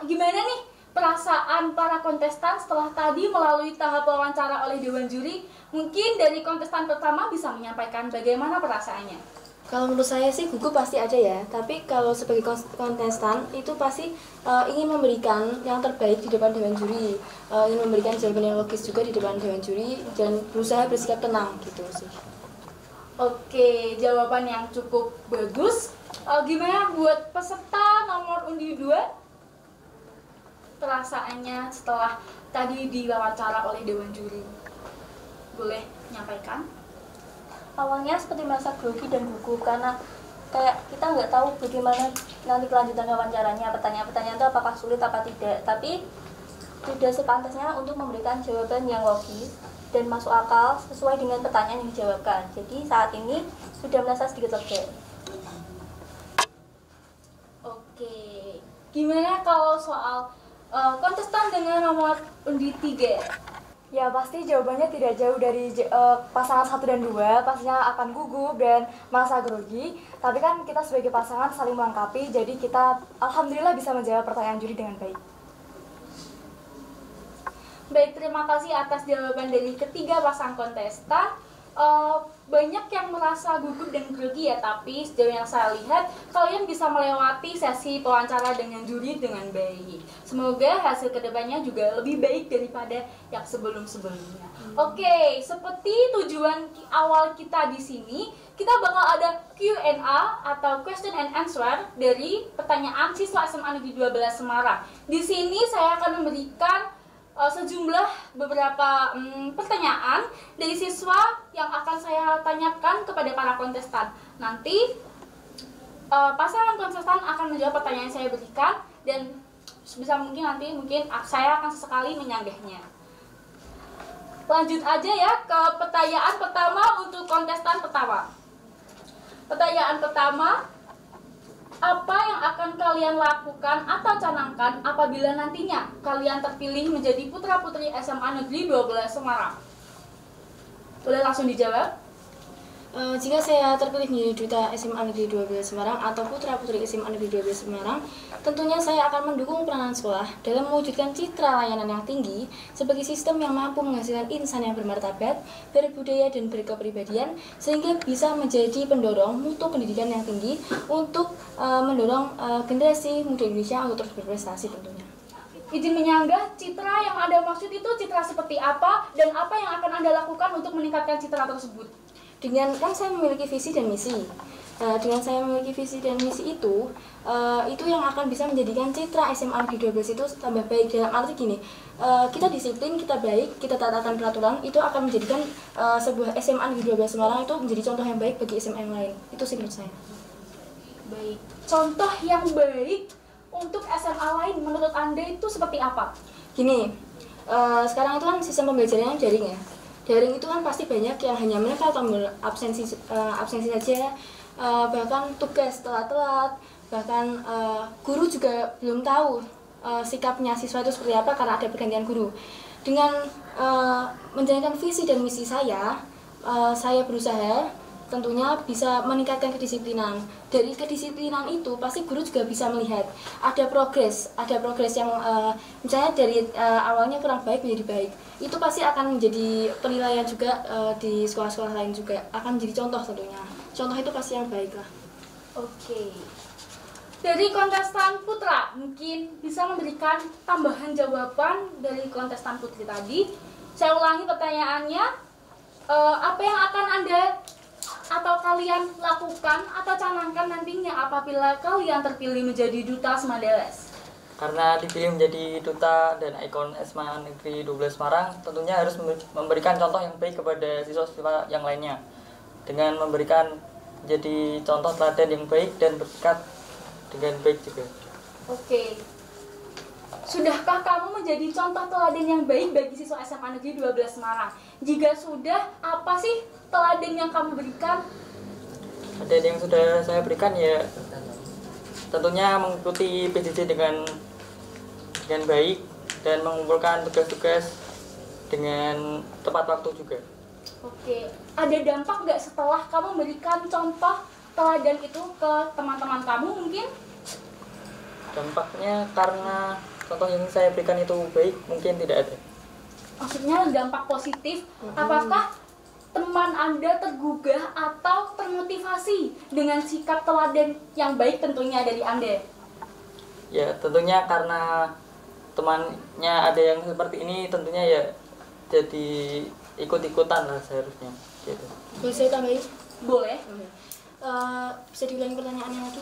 gimana nih perasaan para kontestan setelah tadi melalui tahap wawancara oleh Dewan Juri. Mungkin dari kontestan pertama bisa menyampaikan bagaimana perasaannya.
Kalau menurut saya sih gugup pasti ada ya, tapi kalau sebagai kontestan itu pasti ingin memberikan yang terbaik di depan Dewan Juri, ingin memberikan jawaban yang logis juga di depan Dewan Juri dan berusaha bersikap tenang gitu sih.
Oke, jawaban yang cukup bagus. Gimana buat peserta nomor undi 2? Perasaannya setelah tadi diwawancara oleh Dewan Juri, boleh menyampaikan?
Awalnya seperti merasa grogi dan gugup karena kayak kita nggak tahu bagaimana nanti kelanjutan wawancaranya, pertanyaan-pertanyaan itu apakah sulit apa tidak, tapi sudah sepantasnya untuk memberikan jawaban yang logis dan masuk akal sesuai dengan pertanyaan yang dijawabkan. Jadi saat ini sudah merasa sedikit lega.
Oke, gimana kalau soal kontestan dengan nomor undi 3?
Ya pasti jawabannya tidak jauh dari pasangan 1 dan 2, pastinya akan gugup dan merasa grogi. Tapi kan kita sebagai pasangan saling melengkapi, jadi kita alhamdulillah bisa menjawab pertanyaan juri dengan baik.
Baik, terima kasih atas jawaban dari ketiga pasang kontestan. Banyak yang merasa gugup dan grogi ya, tapi sejauh yang saya lihat kalian bisa melewati sesi wawancara dengan juri dengan baik. Semoga hasil kedepannya juga lebih baik daripada yang sebelum-sebelumnya. Oke, seperti tujuan awal kita di sini, kita bakal ada Q&A atau question and answer dari pertanyaan siswa SMA Negeri 12 Semarang. Di sini saya akan memberikan sejumlah beberapa pertanyaan dari siswa yang akan saya tanyakan kepada para kontestan. Nanti pasangan kontestan akan menjawab pertanyaan yang saya berikan dan sebisa mungkin nanti saya akan sesekali menyanggahnya. Lanjut aja ya ke pertanyaan pertama untuk kontestan pertama. Pertanyaan pertama, apa yang akan kalian lakukan atau canangkan apabila nantinya kalian terpilih menjadi putra-putri SMA Negeri 12 Semarang? Boleh langsung dijawab?
Jika saya terpilih menjadi duta SMA Negeri 12 Semarang atau putra-putri SMA Negeri 12 Semarang, tentunya saya akan mendukung peranan sekolah dalam mewujudkan citra layanan yang tinggi sebagai sistem yang mampu menghasilkan insan yang bermartabat, berbudaya dan berkepribadian sehingga bisa menjadi pendorong mutu pendidikan yang tinggi untuk mendorong generasi muda Indonesia untuk terus berprestasi tentunya.
Izin menyanggah, citra yang Anda maksud itu citra seperti apa dan apa yang akan Anda lakukan untuk meningkatkan citra tersebut?
Dengan kan saya memiliki visi dan misi. Dengan saya memiliki visi dan misi itu yang akan bisa menjadikan citra SMA Negeri 12 itu tambah baik. Dalam arti gini, kita disiplin, kita baik, kita taatan peraturan, itu akan menjadikan sebuah SMA Negeri 12 Semarang itu menjadi contoh yang baik bagi SMA yang lain. Itu sih menurut saya.
Baik, contoh yang baik untuk SMA lain menurut Anda itu seperti apa?
Gini, sekarang itu kan sistem pembelajarannya daring ya. Daring itu kan pasti banyak yang hanya menempel tombol absensi saja, bahkan tugas telat-telat, bahkan guru juga belum tahu sikapnya siswa itu seperti apa karena ada pergantian guru. Dengan menjalankan visi dan misi saya berusaha
tentunya bisa meningkatkan kedisiplinan. Dari kedisiplinan itu pasti guru juga bisa melihat ada progres yang misalnya dari awalnya kurang baik menjadi baik. Itu pasti akan menjadi penilaian juga di sekolah-sekolah lain juga, akan menjadi contoh tentunya. Contoh itu pasti yang baik lah.
Oke. Dari kontestan putra mungkin bisa memberikan tambahan jawaban dari kontestan putri tadi. Saya ulangi pertanyaannya, apa yang akan Anda atau kalian lakukan atau canangkan nantinya apabila kalian terpilih menjadi duta Semandeles?
Karena dipilih menjadi duta dan ikon SMA Negeri 12 Semarang, tentunya harus memberikan contoh yang baik kepada siswa-siswa yang lainnya. Dengan memberikan jadi contoh teladan yang baik dan bersikap dengan baik juga.
Oke. Sudahkah kamu menjadi contoh teladan yang baik bagi siswa SMA Negeri 12 Semarang? Jika sudah, apa sih teladan yang kamu berikan?
Teladan yang sudah saya berikan ya tentunya mengikuti PJJ dengan baik dan mengumpulkan tugas-tugas dengan tepat waktu juga.
Oke, ada dampak nggak setelah kamu memberikan contoh teladan itu ke teman-teman kamu mungkin?
Dampaknya karena contoh yang saya berikan itu baik, mungkin tidak ada.
Maksudnya dampak positif, apakah teman Anda tergugah atau termotivasi dengan sikap teladan yang baik tentunya dari Anda?
Ya, tentunya karena temannya ada yang seperti ini, tentunya ya jadi ikut-ikutan lah seharusnya gitu.
Boleh saya tambahin?
Boleh.
Bisa diulangi pertanyaannya lagi?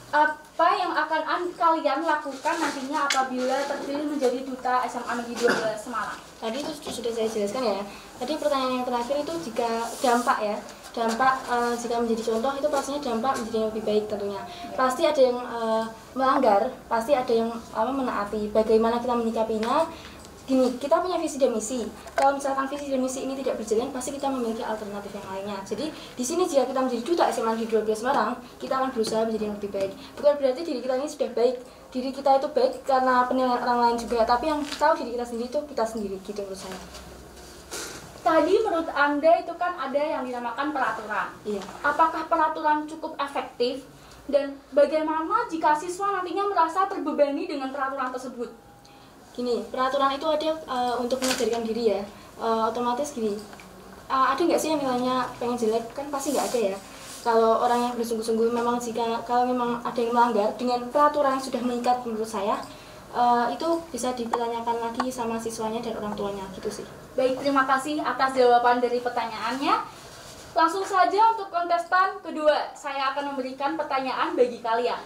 Apa yang akan kalian lakukan nantinya apabila terpilih menjadi duta SMA Negeri 12 Semarang?
Tadi itu sudah saya jelaskan ya. Tadi pertanyaan yang terakhir itu jika dampak ya, jika menjadi contoh itu pastinya dampak menjadi yang lebih baik tentunya. Pasti ada yang melanggar, pasti ada yang menaati. Bagaimana kita menyikapinya? Gini, kita punya visi dan misi. Kalau misalkan visi dan misi ini tidak berjalan, pasti kita memiliki alternatif yang lainnya. Jadi di sini jika kita menjadi duta SMA Negeri 12 Semarang, kita akan berusaha menjadi yang lebih baik. Bukan berarti diri kita ini sudah baik. Diri kita itu baik karena penilaian orang lain juga, tapi yang tahu diri kita sendiri itu kita sendiri, gitu menurut saya.
Tadi menurut Anda itu kan ada yang dinamakan peraturan.
Iya.
Apakah peraturan cukup efektif? Dan bagaimana jika siswa nantinya merasa terbebani dengan peraturan tersebut?
Gini, peraturan itu ada untuk mengajarkan diri ya. Otomatis gini, ada nggak sih yang nilainya pengen jelek? Kan pasti nggak ada ya. Kalau orang yang bersungguh-sungguh memang kalau memang ada yang melanggar dengan peraturan yang sudah mengikat menurut saya, itu bisa dipertanyakan lagi sama siswanya dan orang tuanya gitu sih.
Baik, terima kasih atas jawaban dari pertanyaannya. Langsung saja untuk kontestan kedua, saya akan memberikan pertanyaan bagi kalian.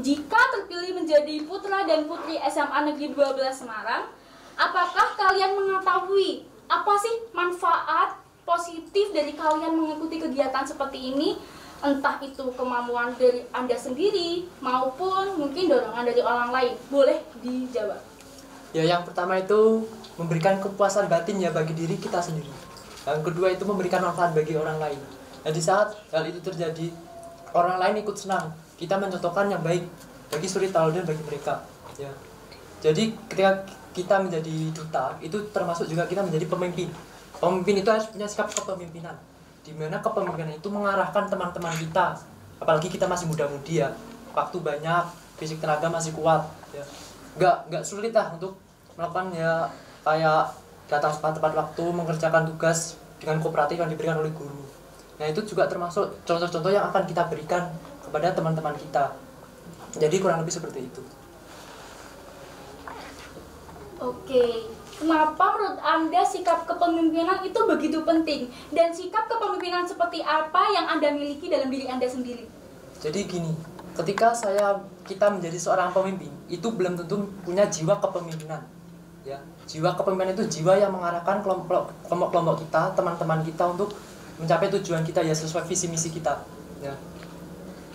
Jika terpilih menjadi putra dan putri SMA Negeri 12 Semarang, apakah kalian mengetahui apa sih manfaat positif dari kalian mengikuti kegiatan seperti ini? Entah itu kemampuan dari Anda sendiri maupun mungkin dorongan dari orang lain. Boleh dijawab.
Ya, yang pertama itu memberikan kepuasan batin ya bagi diri kita sendiri. Yang kedua itu memberikan manfaat bagi orang lain. Dan di saat hal itu terjadi, orang lain ikut senang. Kita mencontohkan yang baik bagi suri teladan bagi mereka. Ya. Jadi ketika kita menjadi duta, itu termasuk juga kita menjadi pemimpin. Pemimpin itu harus punya sikap kepemimpinan, di mana kepemimpinan itu mengarahkan teman-teman kita. Apalagi kita masih muda-mudi ya, waktu banyak, fisik tenaga masih kuat. Ya. Nggak sulit lah untuk melakukan ya kayak datang tepat waktu, mengerjakan tugas dengan kooperatif yang diberikan oleh guru. Nah itu juga termasuk contoh-contoh yang akan kita berikan kepada teman-teman kita. Jadi kurang lebih seperti itu.
Oke, kenapa menurut Anda sikap kepemimpinan itu begitu penting? Dan sikap kepemimpinan seperti apa yang Anda miliki dalam diri Anda sendiri?
Jadi gini, ketika kita menjadi seorang pemimpin, itu belum tentu punya jiwa kepemimpinan. Ya, jiwa kepemimpinan itu jiwa yang mengarahkan kelompok-kelompok kita, teman-teman kita untuk mencapai tujuan kita ya sesuai visi misi kita. Ya.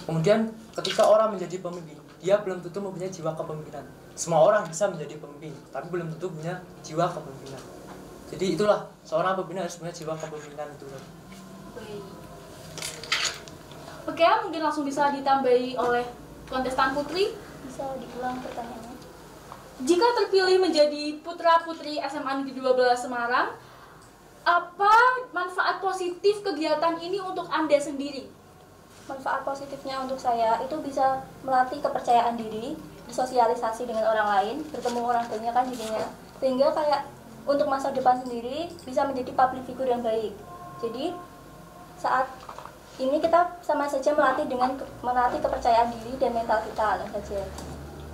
Kemudian ketika orang menjadi pemimpin, dia belum tentu mempunyai jiwa kepemimpinan. Semua orang bisa menjadi pemimpin, tapi belum tentu punya jiwa kepemimpinan. Jadi itulah, seorang pemimpin harus punya jiwa kepemimpinan itu.
Oke, mungkin langsung bisa ditambahi oleh kontestan putri.
Bisa diulang pertanyaannya?
jika terpilih menjadi putra-putri SMA Negeri 12 Semarang, apa manfaat positif kegiatan ini untuk Anda sendiri?
Manfaat positifnya untuk saya itu bisa melatih kepercayaan diri, bersosialisasi dengan orang lain, bertemu orang banyak kan jadinya, sehingga kayak untuk masa depan sendiri bisa menjadi public figure yang baik. Jadi saat ini kita sama saja melatih kepercayaan diri dan mental kita saja.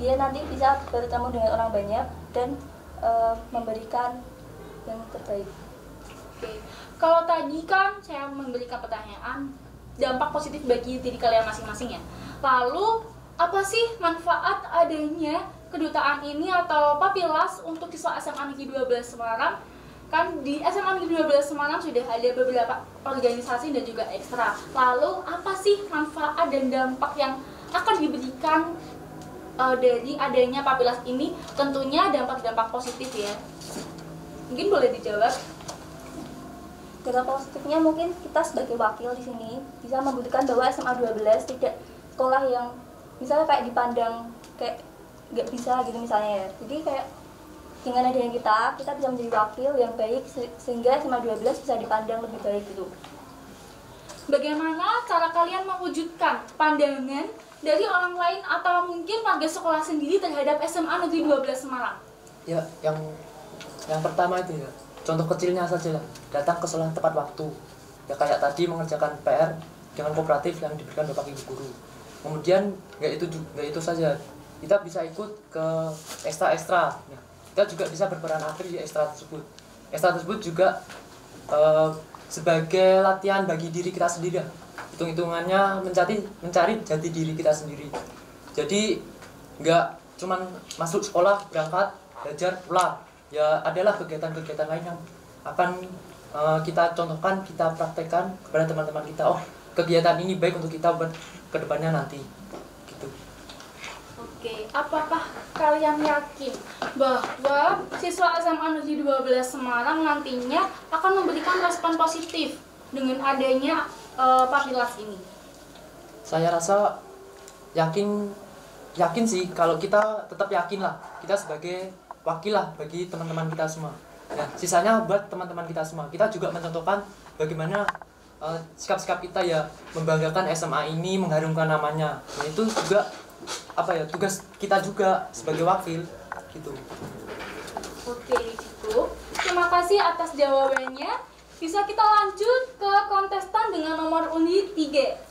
Dia nanti bisa bertemu dengan orang banyak dan memberikan yang terbaik.
Oke. Kalau tadi kan saya memberikan pertanyaan dampak positif bagi diri kalian masing-masing ya. Lalu apa sih manfaat adanya kedutaan ini atau Papilas untuk siswa SMA Negeri 12 Semarang? Kan di SMA Negeri 12 Semarang sudah ada beberapa organisasi dan juga ekstra. Lalu apa sih manfaat dan dampak yang akan diberikan dari adanya Papilas ini? Tentunya dampak-dampak positif ya. Mungkin boleh dijawab.
Dampak positifnya mungkin kita sebagai wakil di sini bisa membuktikan bahwa SMA 12 tidak sekolah yang misalnya kayak dipandang kayak nggak bisa gitu misalnya ya. Jadi kayak dengan adanya kita bisa menjadi wakil yang baik sehingga SMA 12 bisa dipandang lebih baik gitu.
Bagaimana cara kalian mewujudkan pandangan dari orang lain atau mungkin warga sekolah sendiri terhadap SMA Negeri 12 Semarang?
Ya, yang pertama itu ya, contoh kecilnya saja lah, datang ke sekolah tepat waktu. Ya kayak tadi mengerjakan PR dengan kooperatif yang diberikan Bapak Ibu guru. Kemudian nggak itu saja, kita bisa ikut ke ekstra. Ya, kita juga bisa berperan aktif di ekstra tersebut. Ekstra tersebut juga sebagai latihan bagi diri kita sendiri. Hitung-hitungannya mencari jati diri kita sendiri. Jadi nggak cuman masuk sekolah, berangkat, belajar, pulang. Ya adalah kegiatan-kegiatan lain yang akan kita contohkan, kita praktekkan kepada teman-teman kita. Oh, kegiatan ini baik untuk kita buat kedepannya nanti. Gitu.
Oke, apakah kalian yakin bahwa siswa SMA Negeri 12 Semarang nantinya akan memberikan respon positif dengan adanya Papilas ini?
Saya rasa yakin sih, kalau kita tetap yakin lah, kita sebagai wakil lah bagi teman-teman kita semua. Ya, sisanya buat teman-teman kita semua. Kita juga mencontohkan bagaimana sikap-sikap kita ya membanggakan SMA ini, mengharumkan namanya. Nah, itu juga tugas kita juga sebagai wakil gitu.
Oke, cukup. Terima kasih atas jawabannya. Bisa kita lanjut ke kontestan dengan nomor undi 3.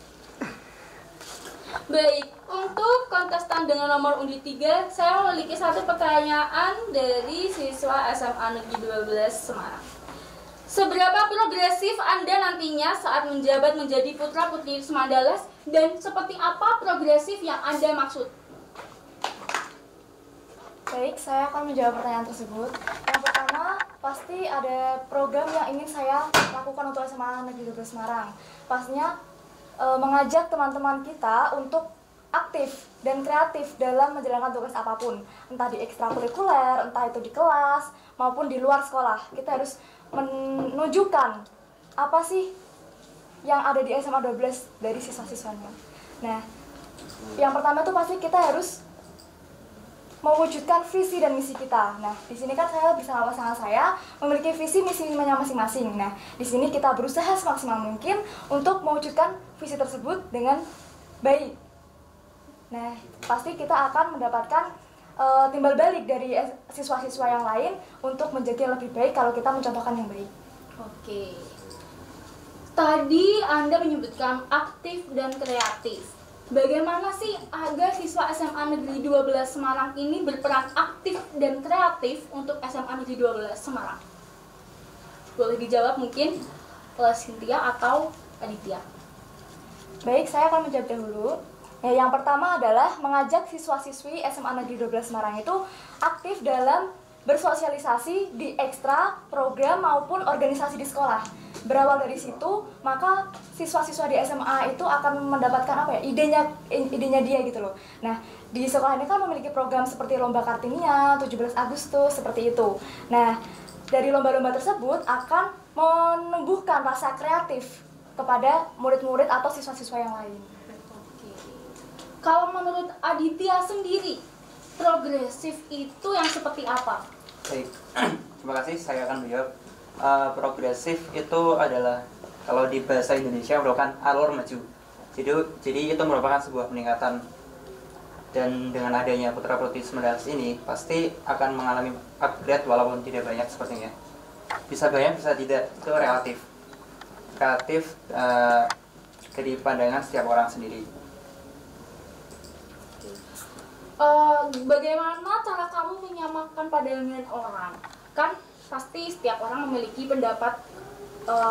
Baik, untuk kontestan dengan nomor undi 3, saya memiliki satu pertanyaan dari siswa SMA Negeri 12 Semarang. Seberapa progresif Anda nantinya saat menjabat menjadi putra-putri Semandales dan seperti apa progresif yang Anda maksud?
Baik, saya akan menjawab pertanyaan tersebut. Yang pertama, pasti ada program yang ingin saya lakukan untuk SMA Negeri 12 Semarang. Pastinya mengajak teman-teman kita untuk aktif dan kreatif dalam menjalankan tugas apapun, entah di ekstrakurikuler, entah itu di kelas maupun di luar sekolah. Kita harus menunjukkan apa sih yang ada di SMA 12 dari siswa-siswanya. Nah, yang pertama itu pasti kita harus mewujudkan visi dan misi kita. Nah, di sini kan saya bersama pasangan saya memiliki visi misinya masing-masing. Nah, di sini kita berusaha semaksimal mungkin untuk mewujudkan visi tersebut dengan baik. Nah, pasti kita akan mendapatkan timbal balik dari siswa-siswa yang lain untuk menjadi yang lebih baik kalau kita mencontohkan yang baik.
Oke. Tadi Anda menyebutkan aktif dan kreatif. Bagaimana sih agar siswa SMA Negeri 12 Semarang ini berperan aktif dan kreatif untuk SMA Negeri 12 Semarang? Boleh dijawab mungkin oleh Cynthia atau Aditya.
Baik, saya akan menjawab dahulu. Ya, yang pertama adalah mengajak siswa-siswi SMA Negeri 12 Semarang itu aktif dalam bersosialisasi di ekstra, program maupun organisasi di sekolah. Berawal dari situ, maka siswa-siswa di SMA itu akan mendapatkan idenya dia gitu loh. Nah, di sekolah ini kan memiliki program seperti Lomba Kartini, 17 Agustus, seperti itu. Nah, dari lomba-lomba tersebut akan menumbuhkan rasa kreatif kepada murid-murid atau siswa-siswa yang lain.
Kalau menurut Aditya sendiri, progresif itu yang seperti apa?
Baik, terima kasih. Saya akan menjawab. Progresif itu adalah kalau di bahasa Indonesia merupakan alur maju. Jadi itu merupakan sebuah peningkatan, dan dengan adanya Putra Putri 19 ini pasti akan mengalami upgrade walaupun tidak banyak sepertinya. Bisa banyak, bisa tidak, itu relatif. Dari pandangan setiap orang sendiri.
Bagaimana cara kamu menyamakan pandangan orang? Kan pasti setiap orang memiliki pendapat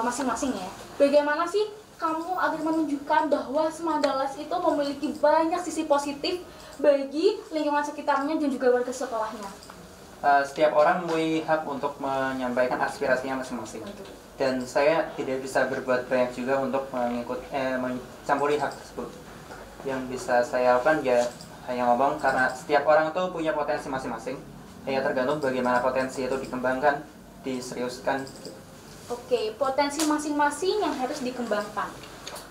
masing-masing ya. Bagaimana sih kamu agar menunjukkan bahwa Semandalas itu memiliki banyak sisi positif bagi lingkungan sekitarnya dan juga warga sekolahnya?
Setiap orang memiliki hak untuk menyampaikan aspirasinya masing-masing. Dan saya tidak bisa berbuat banyak juga untuk mencampuri hak tersebut. Yang bisa saya lakukan ya hanya ngomong, karena setiap orang itu punya potensi masing-masing. Hanya tergantung bagaimana potensi itu dikembangkan, diseriuskan.
Oke, potensi masing-masing yang harus dikembangkan.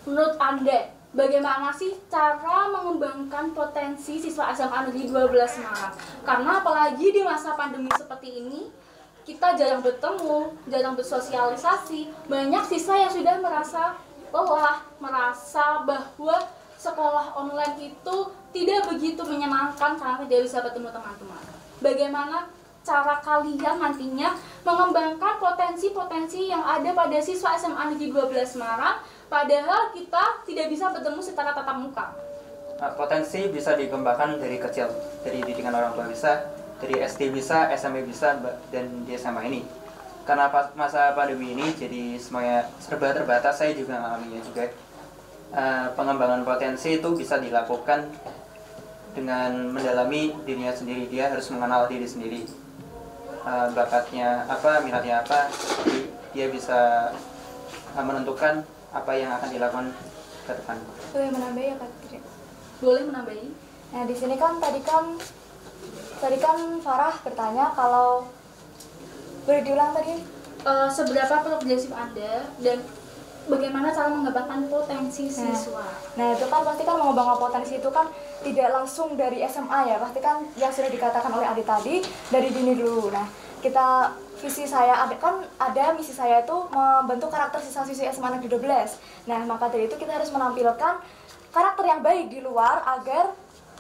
Menurut Anda, bagaimana sih cara mengembangkan potensi siswa SMA Negeri 12 Semarang? Karena apalagi di masa pandemi seperti ini, kita jarang bertemu, jarang bersosialisasi. Banyak siswa yang sudah merasa lelah, merasa bahwa sekolah online itu tidak begitu menyenangkan karena tidak bisa bertemu teman-teman. Bagaimana cara kalian nantinya mengembangkan potensi-potensi yang ada pada siswa SMA Negeri 12 Semarang, padahal kita tidak bisa bertemu secara tatap muka?
Potensi bisa dikembangkan dari kecil, dari didikan orang tua bisa, dari SD bisa, SMP bisa, dan di SMA ini. Karena masa pandemi ini jadi semuanya serba terbatas, saya juga mengalaminya juga. Pengembangan potensi itu bisa dilakukan dengan mendalami dirinya sendiri. Dia harus mengenal diri sendiri, bakatnya apa, minatnya apa. Dia bisa menentukan apa yang akan dilakukan ke depan.
Boleh menambahi ya Kak Tri?
Boleh menambahi.
Nah di sini kan tadi kan Farah bertanya kalau, boleh diulang tadi?
Seberapa progresif Anda dan bagaimana cara mengembangkan potensi siswa?
Nah itu kan pasti kan mengembangkan potensi itu kan tidak langsung dari SMA ya, pasti kan yang sudah dikatakan oleh Adi tadi dari dini dulu. Nah kita visi saya ada misi saya itu membentuk karakter siswa-siswi SMA Negeri 12. Nah maka dari itu kita harus menampilkan karakter yang baik di luar agar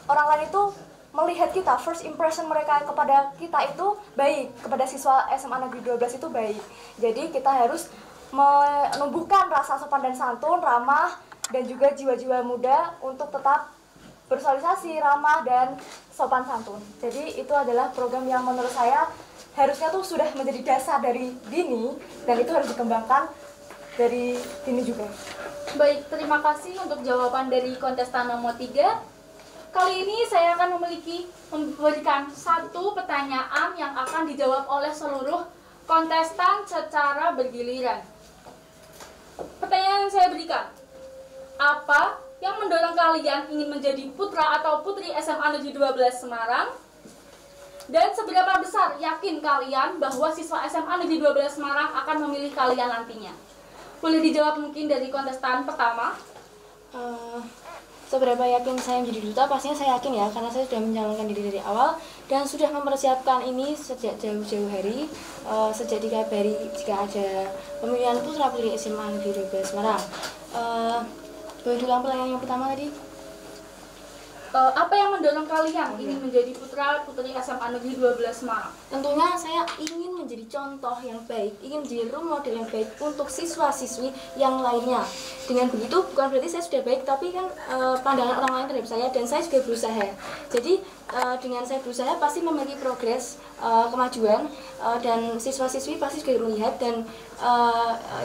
orang lain itu melihat kita, first impression mereka kepada kita itu baik, kepada siswa SMA Negeri 12 itu baik. Jadi kita harus menumbuhkan rasa sopan dan santun, ramah, dan juga jiwa-jiwa muda untuk tetap bersosialisasi, ramah, dan sopan santun. Jadi itu adalah program yang menurut saya harusnya tuh sudah menjadi dasar dari dini, dan itu harus dikembangkan dari dini juga.
Baik, terima kasih untuk jawaban dari kontestan nomor 3. Kali ini saya akan memberikan satu pertanyaan yang akan dijawab oleh seluruh kontestan secara bergiliran. Pertanyaan yang saya berikan, apa yang mendorong kalian ingin menjadi putra atau putri SMA Negeri 12 Semarang? Dan seberapa besar yakin kalian bahwa siswa SMA Negeri 12 Semarang akan memilih kalian nantinya? Boleh dijawab mungkin dari kontestan pertama.
Seberapa yakin saya menjadi duta? Pastinya saya yakin ya, karena saya sudah mencalonkan diri dari awal dan sudah mempersiapkan ini sejak jauh-jauh hari, sejak dikabari jika ada pemilihan putra putri SMA Negeri 12 Semarang. Boleh diulang pertanyaan yang pertama tadi?
Apa yang mendorong kalian ingin menjadi putra putri SMA Negeri 12 Semarang?
Tentunya saya ingin menjadi contoh yang baik, ingin menjadi role model yang baik untuk siswa-siswi yang lainnya. Dengan begitu bukan berarti saya sudah baik, tapi kan pandangan orang lain terhadap saya, dan saya juga berusaha. Jadi dengan saya berusaha pasti memiliki progres, kemajuan, dan siswa-siswi pasti juga melihat, dan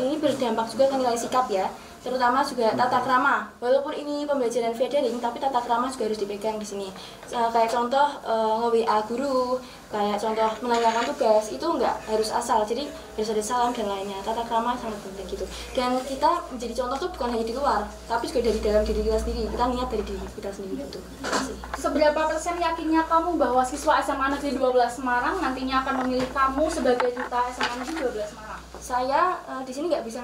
ini berdampak juga ke nilai sikap ya. Terutama juga tata krama. Walaupun ini pembelajaran via daring, tapi tata krama juga harus dipegang di sini. Kayak contoh nge-WA guru, kayak contoh menanyakan tugas, itu enggak harus asal. Jadi harus ada salam dan lainnya. Tata krama sangat penting gitu. Dan kita menjadi contoh tuh bukan hanya di luar, tapi juga dari dalam diri kita sendiri. Kita niat dari diri kita sendiri gitu.
Seberapa persen yakinnya kamu bahwa siswa SMA Negeri 12 Semarang nantinya akan memilih kamu sebagai duta SMA Negeri 12 Semarang?
saya di sini nggak bisa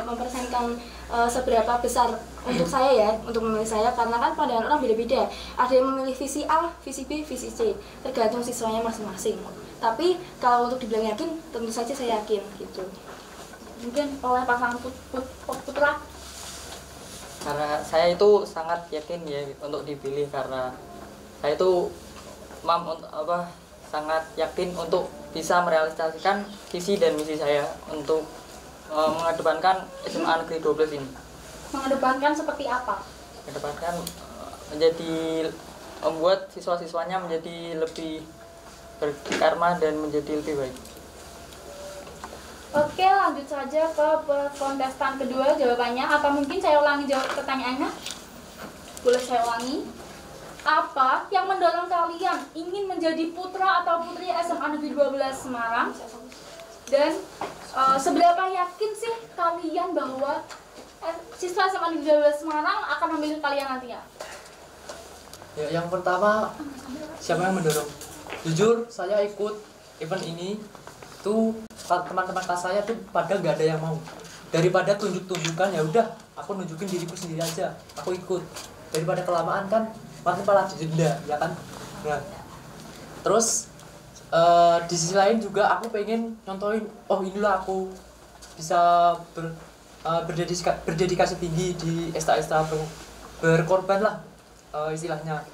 mempersenkan seberapa besar untuk saya ya, untuk memilih saya, karena kan pandangan orang beda-beda. Ada yang memilih visi A, visi B, visi C, tergantung siswanya masing-masing. Tapi kalau untuk dibilang yakin, tentu saja saya yakin gitu.
Mungkin oleh pasangan putra.
Karena saya itu sangat yakin ya untuk dipilih, karena saya itu sangat yakin untuk bisa merealisasikan visi dan misi saya untuk mengedepankan SMA Negeri 12 ini.
Mengedepankan seperti apa?
Mengedepankan membuat siswa-siswanya menjadi lebih berkarma dan menjadi lebih baik.
Oke, lanjut saja ke kontestan kedua jawabannya. Atau mungkin saya ulangi jawab pertanyaannya? Boleh saya ulangi? Apa yang mendorong kalian ingin menjadi putra atau putri SMA Negeri 12 Semarang? Dan seberapa yakin sih kalian bahwa siswa SMA Negeri 12 Semarang akan memilih kalian nantinya?
Ya, yang pertama, siapa yang mendorong? Jujur, saya ikut event ini tuh teman-teman kelas saya tuh pada gak ada yang mau. Daripada tunjuk-tunjukkan, ya udah, aku nunjukin diriku sendiri aja, aku ikut. Daripada kelamaan kan makin malah didenda, ya kan? Nah, terus di sisi lain juga aku pengen nyontoin, oh inilah aku bisa berdedikasi tinggi di STA berkorban lah istilahnya.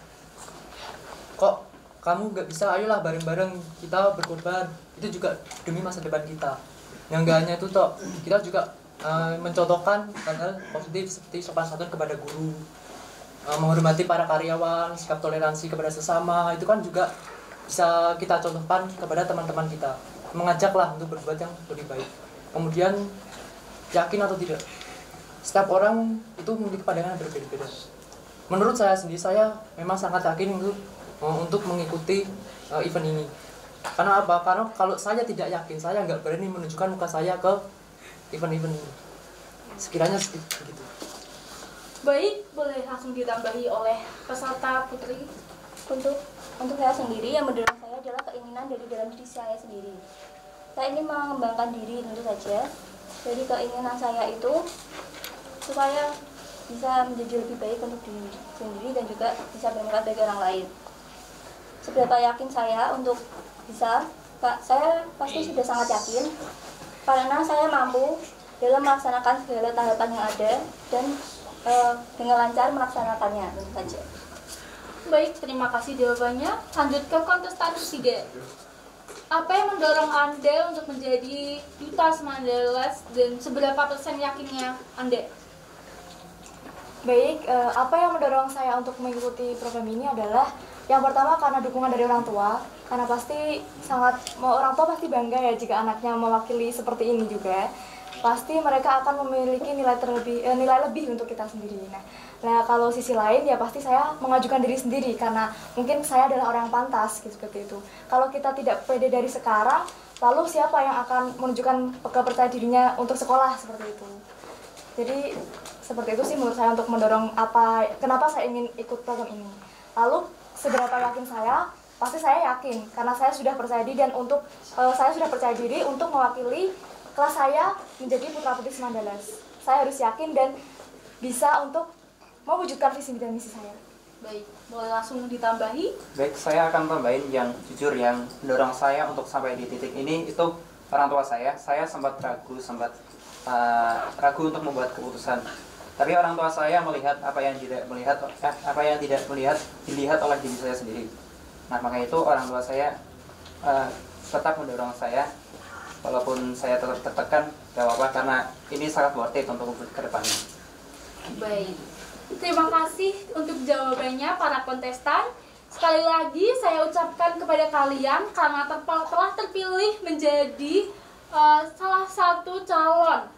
Kok kamu nggak bisa, ayolah bareng-bareng kita berkorban, itu juga demi masa depan kita. Yang nggak hanya itu toh, kita juga mencontohkan hal-hal positif seperti sopan santun kepada guru, menghormati para karyawan, sikap toleransi kepada sesama, itu kan juga bisa kita contohkan kepada teman-teman kita. Mengajaklah untuk berbuat yang lebih baik. Kemudian, yakin atau tidak, setiap orang itu memiliki pandangan yang berbeda-beda. Menurut saya sendiri, saya memang sangat yakin untuk mengikuti event ini. Karena apa? Karena kalau saya tidak yakin, saya nggak berani menunjukkan muka saya ke event-event ini. Sekiranya seperti itu.
Baik, boleh langsung ditambahi oleh peserta putri.
Untuk saya sendiri, yang mendorong saya adalah keinginan dari dalam diri saya sendiri. Saya ingin mengembangkan diri tentu saja. Jadi keinginan saya itu supaya bisa menjadi lebih baik untuk diri sendiri dan juga bisa bermanfaat bagi orang lain. Seberapa yakin saya untuk bisa? Saya pasti sudah sangat yakin karena saya mampu dalam melaksanakan segala tahapan yang ada dan dengan lancar melaksanakannya tentu saja.
Baik, terima kasih jawabannya. Lanjut ke kontestan ketiga. Apa yang mendorong Anda untuk menjadi duta Mandala's dan seberapa persen yakinnya Anda?
Baik, apa yang mendorong saya untuk mengikuti program ini adalah yang pertama karena dukungan dari orang tua, karena pasti orang tua pasti bangga ya jika anaknya mewakili seperti ini juga. Pasti mereka akan memiliki nilai lebih untuk kita sendiri. Nah, kalau sisi lain ya pasti saya mengajukan diri sendiri karena mungkin saya adalah orang yang pantas gitu, seperti itu. Kalau kita tidak pede dari sekarang, lalu siapa yang akan menunjukkan kepercayaan dirinya untuk sekolah seperti itu. Jadi seperti itu sih menurut saya untuk mendorong kenapa saya ingin ikut program ini. Lalu seberapa yakin saya? Pasti saya yakin karena saya sudah percaya diri dan saya sudah percaya diri untuk mewakili kelas saya menjadi putra-putri Mandala's. Saya harus yakin dan bisa untuk mewujudkan visi dan misi saya.
Baik, boleh langsung ditambahi?
Baik, saya akan tambahin yang jujur yang mendorong saya untuk sampai di titik ini itu orang tua saya. Saya sempat ragu untuk membuat keputusan. Tapi orang tua saya melihat apa yang tidak dilihat oleh diri saya sendiri. Nah, makanya itu orang tua saya tetap mendorong saya. Walaupun saya tetap tertekan, gak apa-apa karena ini sangat worth it untuk ke depannya.
Baik, terima kasih untuk jawabannya para kontestan. Sekali lagi saya ucapkan kepada kalian karena telah terpilih menjadi salah satu calon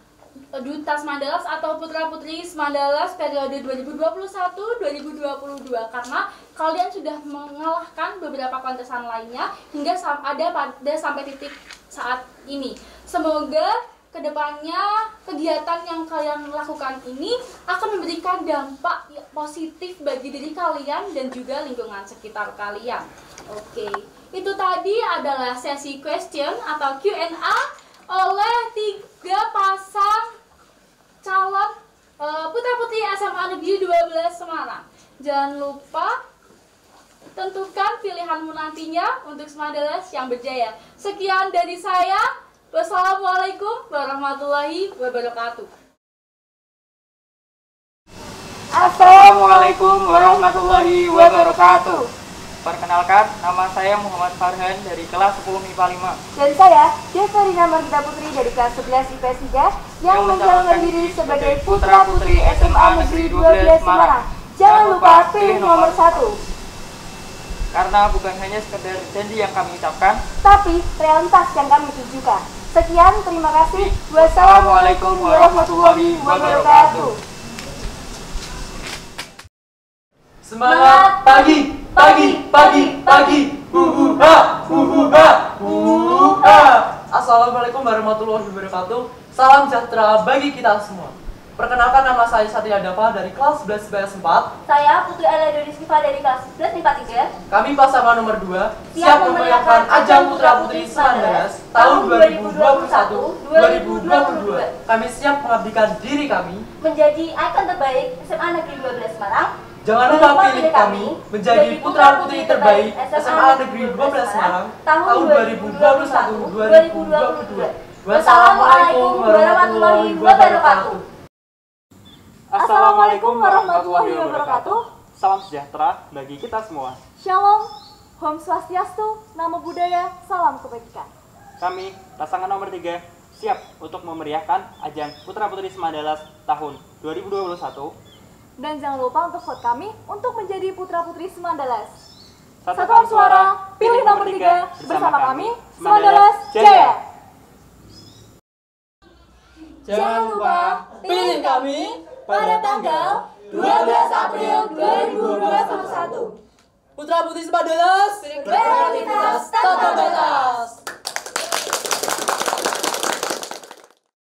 duta Mandala's atau putra-putri Mandala's periode 2021-2022 karena kalian sudah mengalahkan beberapa kontestan lainnya hingga ada sampai titik saat ini. Semoga kedepannya kegiatan yang kalian lakukan ini akan memberikan dampak positif bagi diri kalian dan juga lingkungan sekitar kalian. Oke, itu tadi adalah sesi question atau Q&A oleh 3 pasang calon putra-putri SMA Negeri 12 Semarang. Jangan lupa tentukan pilihanmu nantinya untuk Semandalas yang berjaya. Sekian dari saya. Wassalamualaikum warahmatullahi wabarakatuh.
Assalamualaikum warahmatullahi wabarakatuh. Perkenalkan, nama saya Muhammad Farhan dari kelas 10 MIPA 5.
Dan saya, Deverina Margita Putri dari kelas 11 IPS 3 yang mencalonkan diri sebagai putra-putri SMA Negeri 12 Semarang. Jangan lupa pilih nomor 1.
Karena bukan hanya sekedar janji yang kami ucapkan,
Tapi realitas yang kami tunjukkan. Sekian, terima kasih. Wassalamualaikum warahmatullahi wabarakatuh.
Semangat pagi, pagi, pagi, pagi. Huhuha, huhuha, huhuha. Assalamualaikum warahmatullahi wabarakatuh. Salam sejahtera bagi kita semua. Perkenalkan, nama saya Satya Dava dari kelas 11 IPS 4.
Saya Putri Ella Dodisiva dari kelas 11 IPA 3.
Kami pasangan nomor 2 siap memeriahkan ajang Putra-Putri Semandalas tahun 2021-2022. Kami siap mengabdikan diri kami
Menjadi ikon terbaik SMA Negeri 12 Semarang.
Jangan lupa pilih kami menjadi putra-putri terbaik SMA Negeri 12 Semarang tahun 2021-2022. Wassalamualaikum warahmatullahi wabarakatuh.
Assalamualaikum warahmatullahi wabarakatuh. Salam sejahtera bagi kita semua.
Shalom, Om Swastiastu, Namo Buddhaya, Salam Kebajikan.
Kami, pasangan nomor 3, siap untuk memeriahkan ajang Putra-Putri Semandalas tahun 2021.
Dan jangan lupa untuk vote kami untuk menjadi putra-putri Semandalas.
Satukan suara,
Pilih nomor 3 bersama kami, Semandalas Jaya.
Jangan lupa pilih kami pada tanggal
12 April 2021.
Putra Putri Semandalas,
Kreativitas tanpa batas.